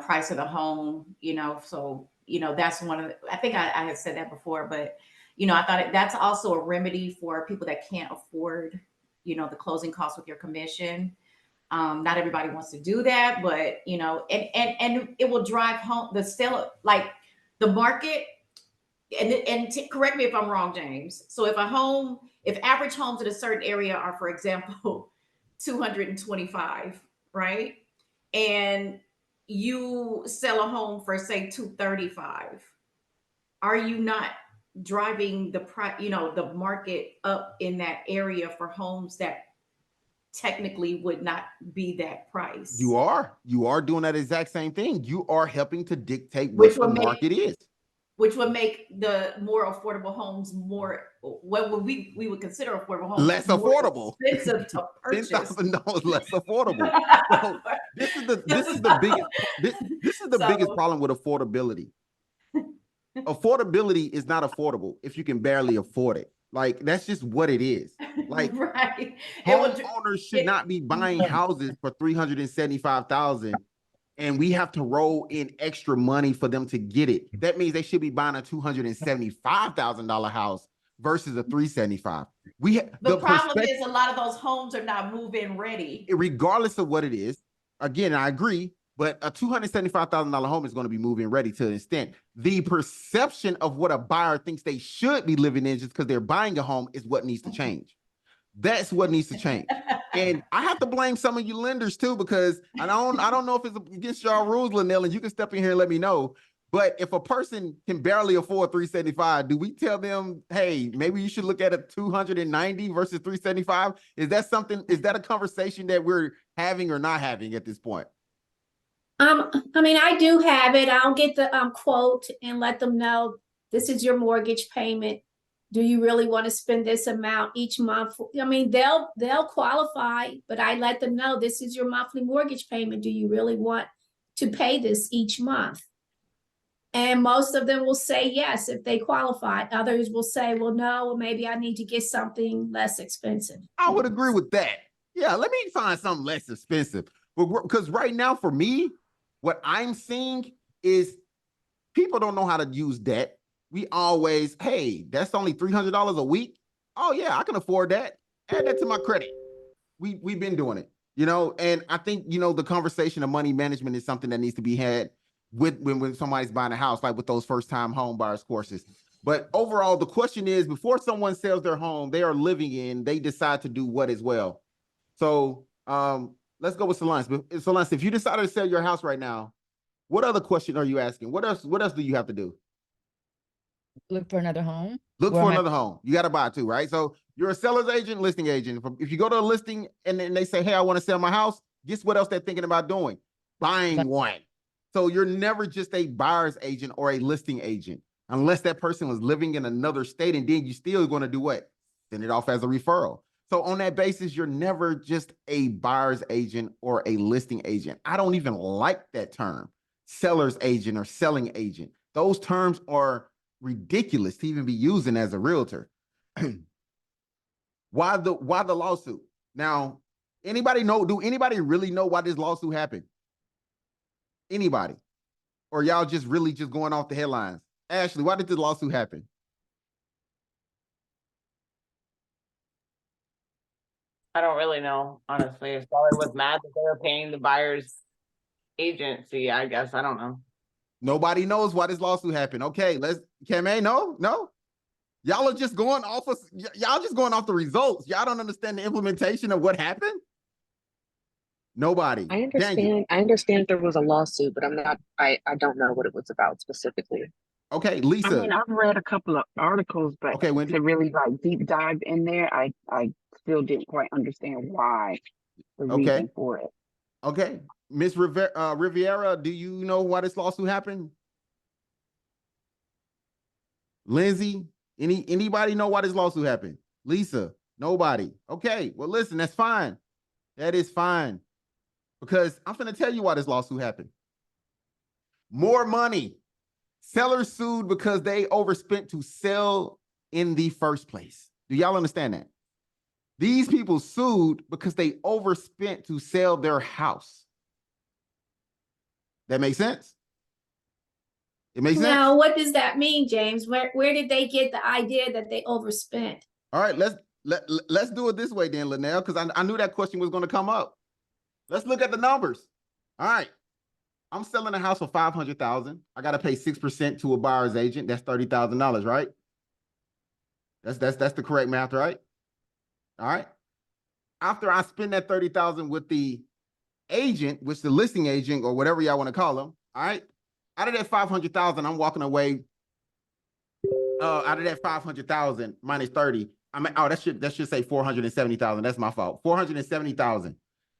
price of the home. So that's one of the, I think I had said that before, but I thought that's also a remedy for people that can't afford, the closing costs with your commission. Not everybody wants to do that, but and it will drive home the sale, like the market. And correct me if I'm wrong, James. So if average homes in a certain area are, for example, 225, right? And you sell a home for, say, 235, are you not driving the the market up in that area for homes that technically would not be that price? You are doing that exact same thing. You are helping to dictate what the market is. Which would make the more affordable homes what we would consider affordable homes less affordable, expensive to purchase. $10,000 less affordable. So this is the biggest problem with affordability. Affordability is not affordable if you can barely afford it. Like that's just what it is. Like right. Homeowners should not be buying houses for $375,000. And we have to roll in extra money for them to get it. That means they should be buying a $275,000 house versus a $375,000. The problem is a lot of those homes are not move-in ready. Regardless of what it is, again, I agree, but a $275,000 home is going to be move-in ready to an extent. The perception of what a buyer thinks they should be living in just because they're buying a home is what needs to change. That's what needs to change. And I have to blame some of you lenders too, because I don't know if it's against y'all rules, Linnell, and you can step in here and let me know. But if a person can barely afford $375,000, do we tell them, hey, maybe you should look at a $290,000 versus $375,000? Is that a conversation that we're having or not having at this point? I mean, I do have it. I'll get the quote and let them know this is your mortgage payment. do you really want to spend this amount each month? I mean, they'll qualify, but I let them know this is your monthly mortgage payment. Do you really want to pay this each month? And most of them will say yes if they qualify. Others will say, well, no, maybe I need to get something less expensive. I would agree with that. Yeah, let me find something less expensive. Because right now, for me, what I'm seeing is people don't know how to use debt. We always, hey, that's only $300 a week. Oh yeah, I can afford that. Add that to my credit. We've been doing it, and I think the conversation of money management is something that needs to be had with when somebody's buying a house, like with those first-time home buyers courses. But overall, the question is, before someone sells their home they are living in, they decide to do what as well. So let's go with Solance. Solance, if you decided to sell your house right now, what other question are you asking? What else do you have to do? Look for another home. Look for another home. You got to buy too, right? So you're a seller's agent, listing agent. If you go to a listing and then they say, hey, I want to sell my house, guess what else they're thinking about doing? Buying one. So you're never just a buyer's agent or a listing agent, unless that person was living in another state, and then you still going to do what? Send it off as a referral. So on that basis, you're never just a buyer's agent or a listing agent. I don't even like that term, seller's agent or selling agent. Those terms are ridiculous to even be using as a realtor. Why the lawsuit? Now, do anybody really know why this lawsuit happened? Anybody? Or y'all just really just going off the headlines? Ashley, why did this lawsuit happen? I don't really know, honestly. It's probably was mad that they were paying the buyer's agency, I guess. I don't know. Nobody knows why this lawsuit happened. Okay, Kame, no. Y'all are just going off the results. Y'all don't understand the implementation of what happened. Nobody. I understand there was a lawsuit, but I don't know what it was about specifically. Okay, Lisa. I mean, I've read a couple of articles, but okay, Wendy, to really like deep dive in there, I still didn't quite understand why the reason for it. Okay, Miss Riviera, do you know why this lawsuit happened? Lindsay, anybody know why this lawsuit happened? Lisa, nobody. Okay, well, listen, that's fine. That is fine. Because I'm going to tell you why this lawsuit happened. More money. Sellers sued because they overspent to sell in the first place. Do y'all understand that? These people sued because they overspent to sell their house. That makes sense? It makes sense? Now, what does that mean, James? Where did they get the idea that they overspent? All right, let's do it this way then, Linnell, because I knew that question was going to come up. Let's look at the numbers. All right. I'm selling a house for $500,000. I got to pay 6% to a buyer's agent. That's $30,000, right? That's the correct math, right? All right. After I spend that $30,000 with the agent, which the listing agent or whatever y'all want to call them, all right? Out of that $500,000, I'm walking away. Out of that $500,000 minus 30, that should say $470,000. That's my fault. $470,000.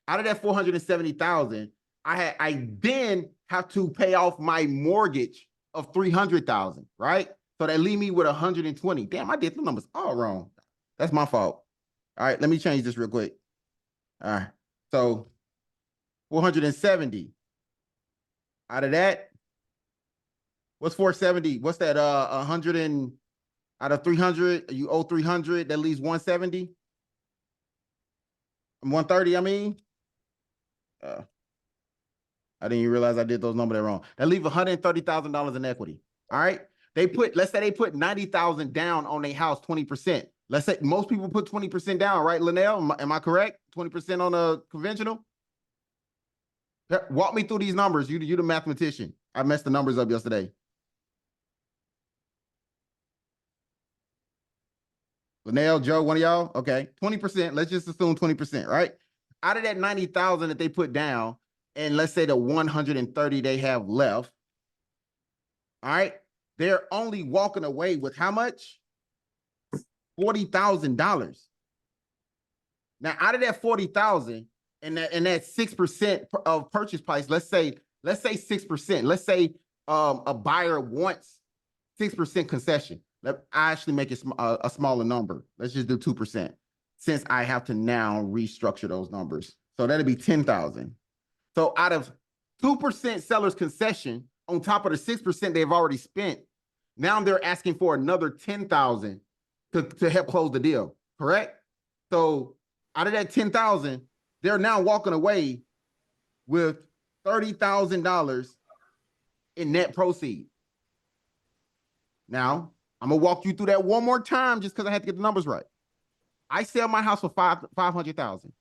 Out of that $470,000, I then have to pay off my mortgage of $300,000, right? So that leave me with $120,000. Damn, I did the numbers all wrong. That's my fault. All right, let me change this real quick. All right, so $470,000. Out of that, what's $470,000? What's that? 100 and out of 300, you owe 300. That leaves 170. 130. I mean. I didn't even realize I did those numbers wrong. That leaves $130,000 in equity. All right. Let's say they put $90,000 down on their house, 20%. Let's say most people put 20% down, right, Linnell? Am I correct? 20% on a conventional? Walk me through these numbers. You the mathematician. I messed the numbers up yesterday. Linnell, Joe, one of y'all? Okay. 20%. Let's just assume 20%, right? Out of that 90,000 that they put down, and let's say the 130 they have left, all right, they're only walking away with how much? $40,000. Now, out of that 40,000 and that 6% of purchase price, let's say 6%. Let's say a buyer wants 6% concession. I actually make it a smaller number. Let's just do 2%, since I have to now restructure those numbers. So that'd be 10,000. So out of 2% seller's concession on top of the 6% they've already spent, now they're asking for another 10,000 to help close the deal, correct? So out of that 10,000, they're now walking away with $30,000 in net proceed. Now, I'm gonna walk you through that one more time just because I had to get the numbers right. I sell my house for 500,000.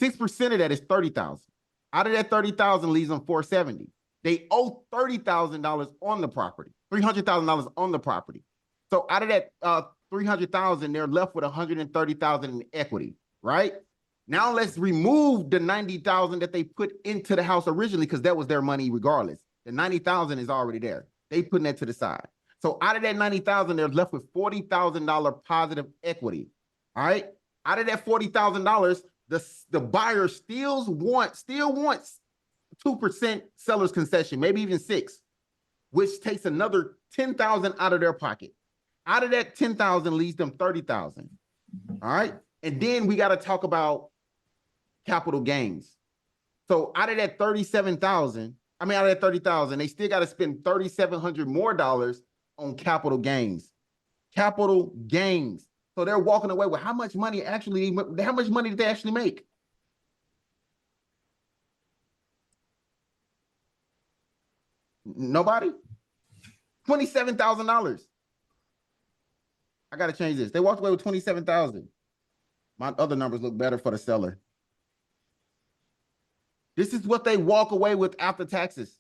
6% of that is 30,000. Out of that 30,000 leaves them 470. They owe $30,000 on the property, $300,000 on the property. So out of that 300,000, they're left with 130,000 in equity, right? Now let's remove the 90,000 that they put into the house originally, because that was their money regardless. The 90,000 is already there. They putting that to the side. So out of that 90,000, they're left with $40,000 positive equity. All right. Out of that $40,000, the buyer still wants 2% seller's concession, maybe even 6%, which takes another 10,000 out of their pocket. Out of that 10,000 leaves them 30,000. All right. And then we got to talk about capital gains. So out of that 30,000, they still got to spend $3,700 more dollars on capital gains. Capital gains. So they're walking away with how much money did they actually make? Nobody? $27,000. I got to change this. They walked away with $27,000. My other numbers look better for the seller. This is what they walk away with after taxes.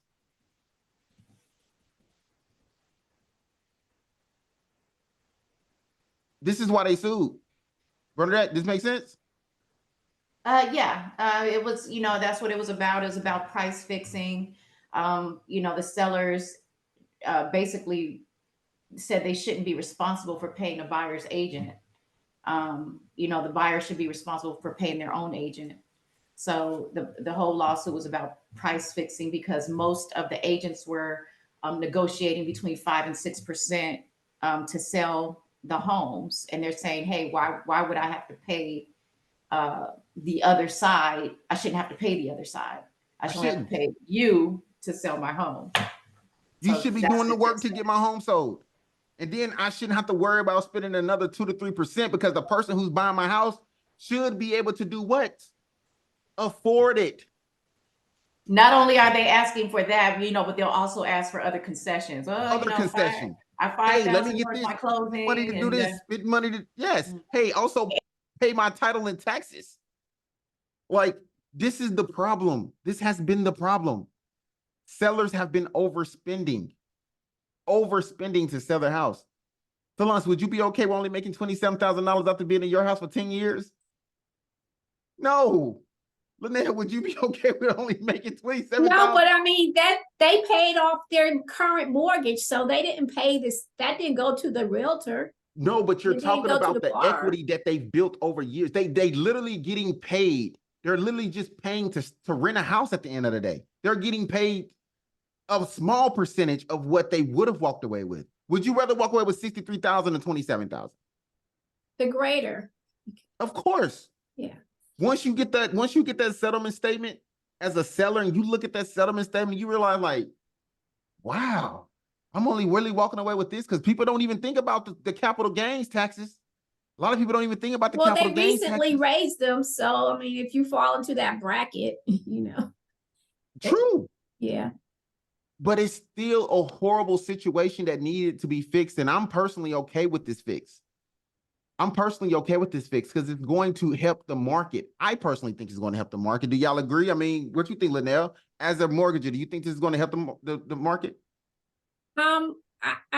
This is why they sued. Bernadette, this makes sense? Yeah, it was, that's what it was about. It was about price fixing. The sellers basically said they shouldn't be responsible for paying a buyer's agent. The buyer should be responsible for paying their own agent. So the whole lawsuit was about price fixing, because most of the agents were negotiating between 5 and 6% to sell the homes, and they're saying, "Hey, why would I have to pay the other side? I shouldn't have to pay the other side. I shouldn't have to pay you to sell my home. You should be doing the work to get my home sold. And then I shouldn't have to worry about spending another 2 to 3%, because the person who's buying my house should be able to do what? Afford it. Not only are they asking for that, but they'll also ask for other concessions. Other concessions. Hey, let me get this my clothing, money to do this. Spend money to, yes. Hey, also pay my title and taxes. Like, this is the problem. This has been the problem. Sellers have been overspending to sell their house. Solange, would you be okay with only making $27,000 after being in your house for 10 years? No. Linnell, would you be okay with only making $27,000? No, but I mean that they paid off their current mortgage, so they didn't pay this. That didn't go to the realtor. No, but you're talking about the equity that they've built over years. They literally getting paid. They're literally just paying to rent a house at the end of the day. They're getting paid a small percentage of what they would have walked away with. Would you rather walk away with $63,000 or $27,000? The greater. Of course. Yeah. Once you get that settlement statement as a seller, and you look at that settlement statement, you realize, like, wow, I'm only really walking away with this, because people don't even think about the capital gains taxes. A lot of people don't even think about the capital gains taxes. Well, they recently raised them, so I mean, if you fall into that bracket, True. Yeah. But it's still a horrible situation that needed to be fixed, and I'm personally okay with this fix. Because it's going to help the market. I personally think it's going to help the market. Do y'all agree? I mean, what do you think, Linnell? As a mortgager, do you think this is going to help the market? I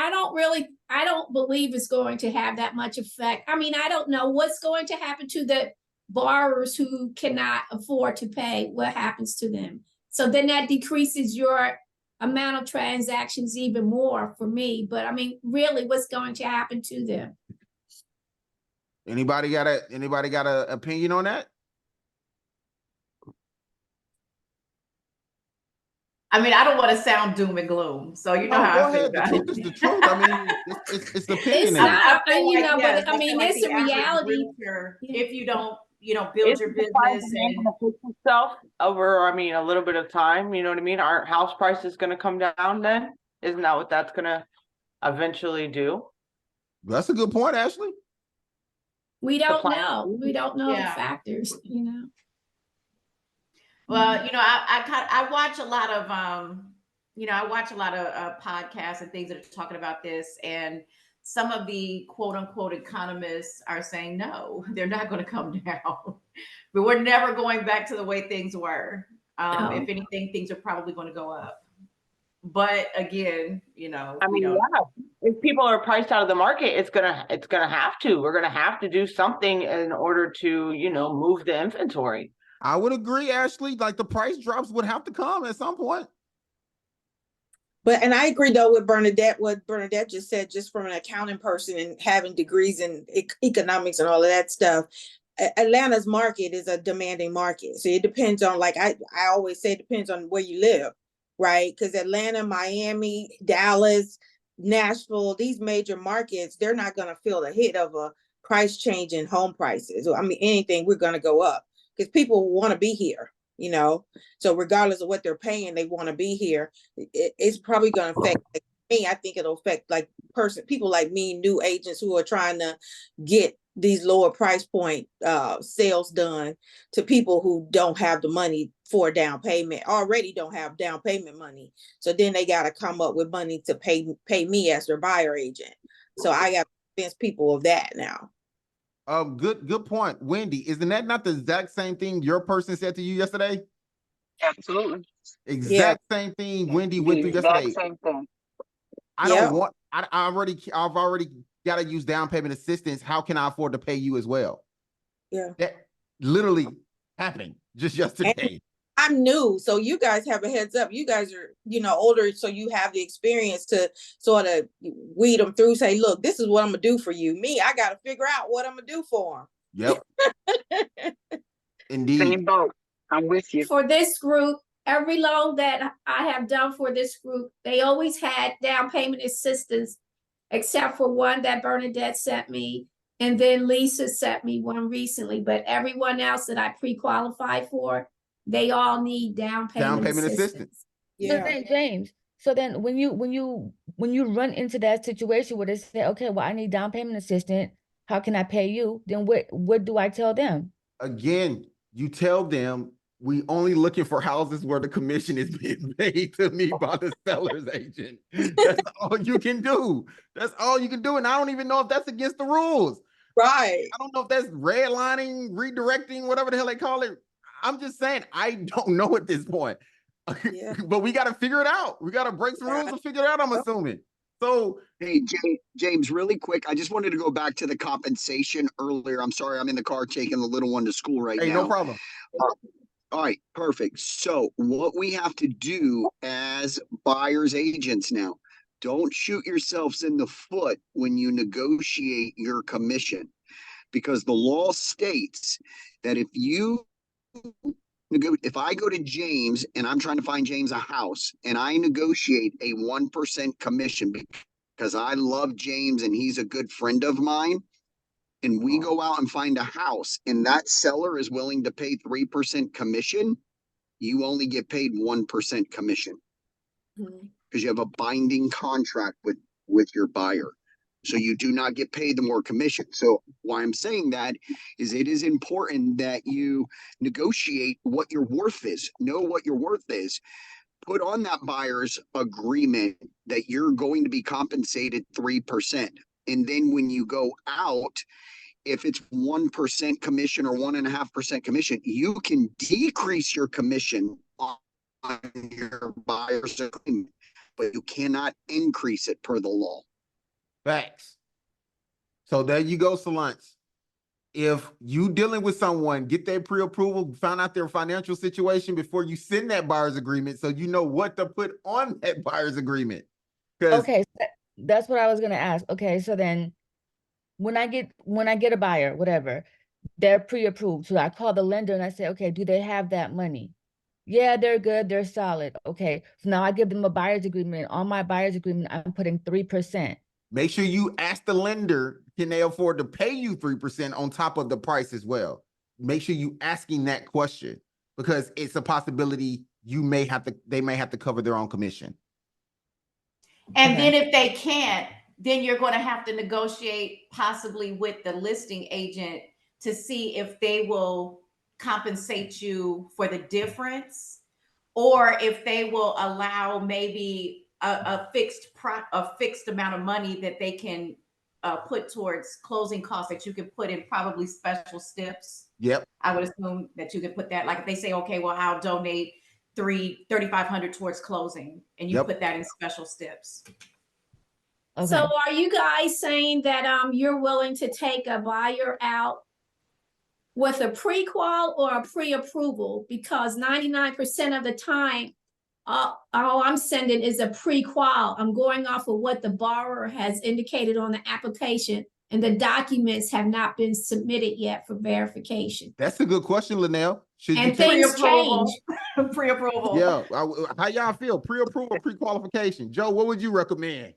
don't believe it's going to have that much effect. I mean, I don't know what's going to happen to the borrowers who cannot afford to pay. What happens to them? So then that decreases your amount of transactions even more for me. But I mean, really, what's going to happen to them? Anybody got a opinion on that? I mean, I don't want to sound doom and gloom. So you know No, how go I feel ahead. The about it. truth is the truth. I mean, it's It's opinionated. not, I feel like, yes, but I I feel mean, like it's the a average reality. realtor, Yeah. if you don't, build your Isn't the supply business and demand and gonna fix itself over, I mean, a little bit of time, you know what I mean? Aren't house prices gonna come down then? Isn't that what that's gonna eventually do? That's a good point, Ashley. We don't Supply- know. We don't know the Yeah. factors, you know. Well, I watch a lot of I watch a lot of podcasts and things that are talking about this, and some of the quote unquote economists are saying no, they're not going to come down. But we're never going back to the way things were. No. If anything, things are probably going to go up. But again, I mean, yeah, if people are priced out of the market, it's gonna have to. We're gonna have to do something in order to, move the inventory. I would agree, Ashley. Like the price drops would have to come at some point. And I agree though with Bernadette, what Bernadette just said, just from an accounting person and having degrees in economics and all of that stuff. Atlanta's market is a demanding market. So it depends on, like I always say, it depends on where you live, right? Because Atlanta, Miami, Dallas, Nashville, these major markets, they're not going to feel the hit of a price change in home prices. I mean, anything, we're going to go up because people want to be here, so regardless of what they're paying, they want to be here. It's probably going to affect me. I think it'll affect people like me, new agents who are trying to get these lower price point sales done to people who don't have the money for down payment, already don't have down payment money. So then they got to come up with money to pay me as their buyer agent. So I got to convince people of that now. Good point. Wendy, isn't that not the exact same thing your person said to you yesterday? Absolutely. Exact same thing Wendy went through Exact yesterday. same thing. I've already got to use down payment assistance. How can I afford to pay you as well? Yeah. That literally happened just yesterday. I'm new, so you guys have a heads up. You guys are, older, so you have the experience to sort of weed them through. Say, look, this is what I'm gonna do for you. Me, I got to figure out what I'm gonna do for them. Yep. Indeed. Same boat. I'm with you. For this group, every loan that I have done for this group, they always had down payment assistance, except for one that Bernadette sent me, and then Lisa sent me one recently. But everyone else that I pre-qualified for, they all need down payment assistance. So then, James, when you run into that situation where they say, okay, well, I need down payment assistance, how can I pay you? Then what do I tell them? Again, you tell them we only looking for houses where the commission is being paid to me by the seller's agent. That's all you can do. That's all you can do. And I don't even know if that's against the rules. Right. I don't know if that's redlining, redirecting, whatever the hell they call it. I'm just saying, I don't know at this point. Yeah. But we got to figure it out. We got to break some rules and figure it out, I'm assuming. So, hey, James, really quick, I just wanted to go back to the compensation earlier. I'm sorry, I'm in the car taking the little one to school right now. Hey, no problem. All right, perfect. So what we have to do as buyers agents now, don't shoot yourselves in the foot when you negotiate your commission, because the law states that if I go to James and I'm trying to find James a house and I negotiate a 1% commission because I love James and he's a good friend of mine, and we go out and find a house and that seller is willing to pay 3% commission, you only get paid 1% commission because you have a binding contract with your buyer. So you do not get paid the more commission. So why I'm saying that is it is important that you negotiate what your worth is, know what your worth is, put on that buyer's agreement that you're going to be compensated 3%. And then when you go out, if it's 1% commission or 1.5% commission, you can decrease your commission on your buyer's agreement, but you cannot increase it per the law. Facts. So there you go, Solance. If you dealing with someone, get their pre-approval, find out their financial situation before you send that buyer's agreement, so you know what to put on that buyer's agreement. Okay, so that's what I was gonna ask. Okay, so then when I get a buyer, whatever, they're pre-approved. So I call the lender and I say, okay, do they have that money? Yeah, they're good. They're solid. Okay. So now I give them a buyer's agreement. On my buyer's agreement, I'm putting 3%. Make sure you ask the lender, can they afford to pay you 3% on top of the price as well? Make sure you asking that question because it's a possibility they may have to cover their own commission. And then if they can't, then you're going to have to negotiate possibly with the listing agent to see if they will compensate you for the difference, or if they will allow maybe a fixed amount of money that they can put towards closing costs that you can put in probably special steps. Yep. I would assume that you could put that, like if they say, okay, well, I'll donate $3,500 towards closing, and you put that in special steps. So are you guys saying that you're willing to take a buyer out with a pre-qual or a pre-approval? Because 99% of the time, all I'm sending is a pre-qual. I'm going off of what the borrower has indicated on the application, and the documents have not been submitted yet for verification. That's a good question, Linnell. And things change. Pre-approval. Yeah. How y'all feel? Pre-approval, pre-qualification? Joe, what would you recommend?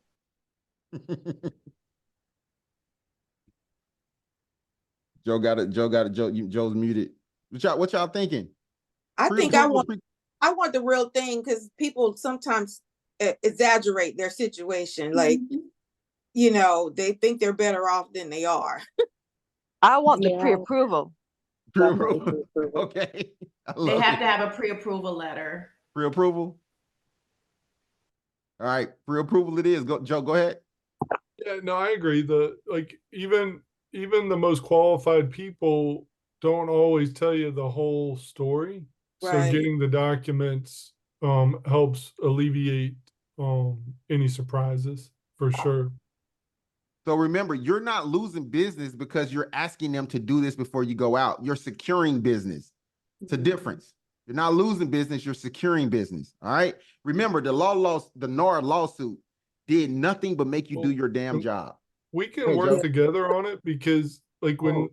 Joe got it. Joe's muted. What y'all thinking? I think I want the real thing, because people sometimes exaggerate their situation. Like, you know, they think they're better off than they are. I want the pre-approval. Pre-approval. Okay. They have to have a pre-approval letter. Pre-approval. All right, pre-approval it is. Joe, go ahead. Yeah, no, I agree. Even the most qualified people don't always tell you the whole story. Right. So getting the documents helps alleviate any surprises for sure. So remember, you're not losing business because you're asking them to do this before you go out. You're securing business. It's a difference. You're not losing business, you're securing business. All right. Remember, the NAR lawsuit did nothing but make you do your damn job. We can work together on it because, like, when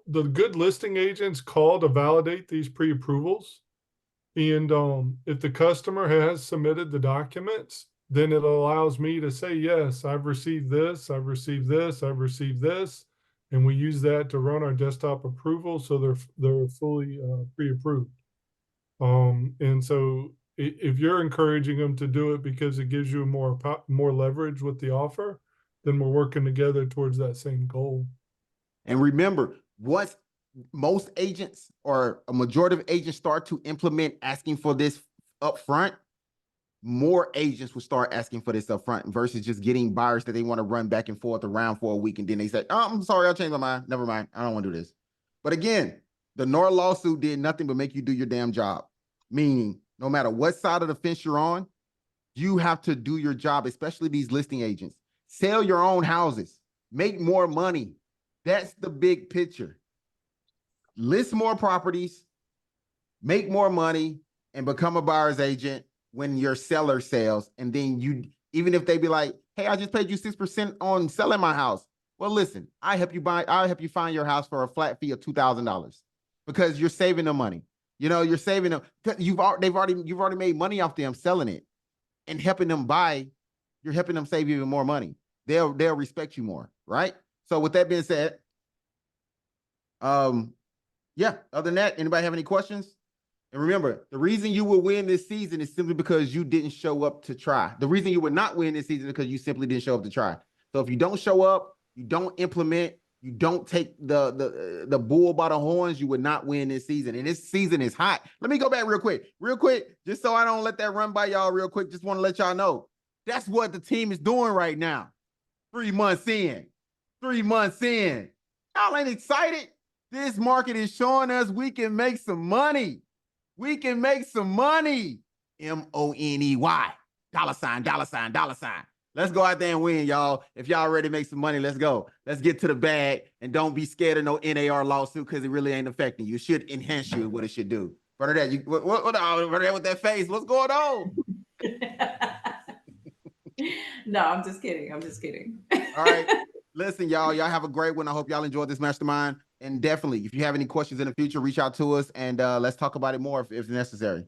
the good listing agents call to validate these pre-approvals, and if the customer has submitted the documents, then it allows me to say, yes, I've received this, I've received this, I've received this, and we use that to run our desktop approval, so they're fully pre-approved. And so if you're encouraging them to do it because it gives you more leverage with the offer, then we're working together towards that same goal. And remember, once most agents or a majority of agents start to implement asking for this up front, more agents will start asking for this up front versus just getting buyers that they want to run back and forth around for a week. And then they say, oh, I'm sorry, I'll change my mind. Never mind. I don't want to do this. But again, the NAR lawsuit did nothing but make you do your damn job. Meaning, no matter what side of the fence you're on, you have to do your job, especially these listing agents. Sell your own houses. Make more money. That's the big picture. List more properties, make more money, and become a buyer's agent when your seller sells. And then even if they be like, hey, I just paid you 6% on selling my house. Well, listen, I'll help you find your house for a flat fee of $2,000 because you're saving them money. You know, you're saving them. You've already made money off them selling it and helping them buy. You're helping them save even more money. They'll respect you more, right? So with that being said, yeah, other than that, anybody have any questions? And remember, the reason you will win this season is simply because you didn't show up to try. The reason you would not win this season is because you simply didn't show up to try. So if you don't show up, you don't implement, you don't take the bull by the horns, you would not win this season. And this season is hot. Let me go back real quick, just so I don't let that run by y'all real quick. Just want to let y'all know that's what the team is doing right now. 3 months in. Y'all ain't excited? This market is showing us we can make some money. We can make some money. MONEY. Dollar sign. Let's go out there and win, y'all. If y'all ready to make some money, let's go. Let's get to the bag, and don't be scared of no NAR lawsuit because it really ain't affecting you. It should enhance you what it should do. Bernadette, Bernadette with that face, what's going on? No, I'm just kidding. All right. Listen, y'all have a great one. I hope y'all enjoyed this mastermind. And definitely, if you have any questions in the future, reach out to us and let's talk about it more if necessary.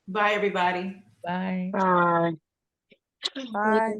Bye, everybody. Bye. Bye. Bye.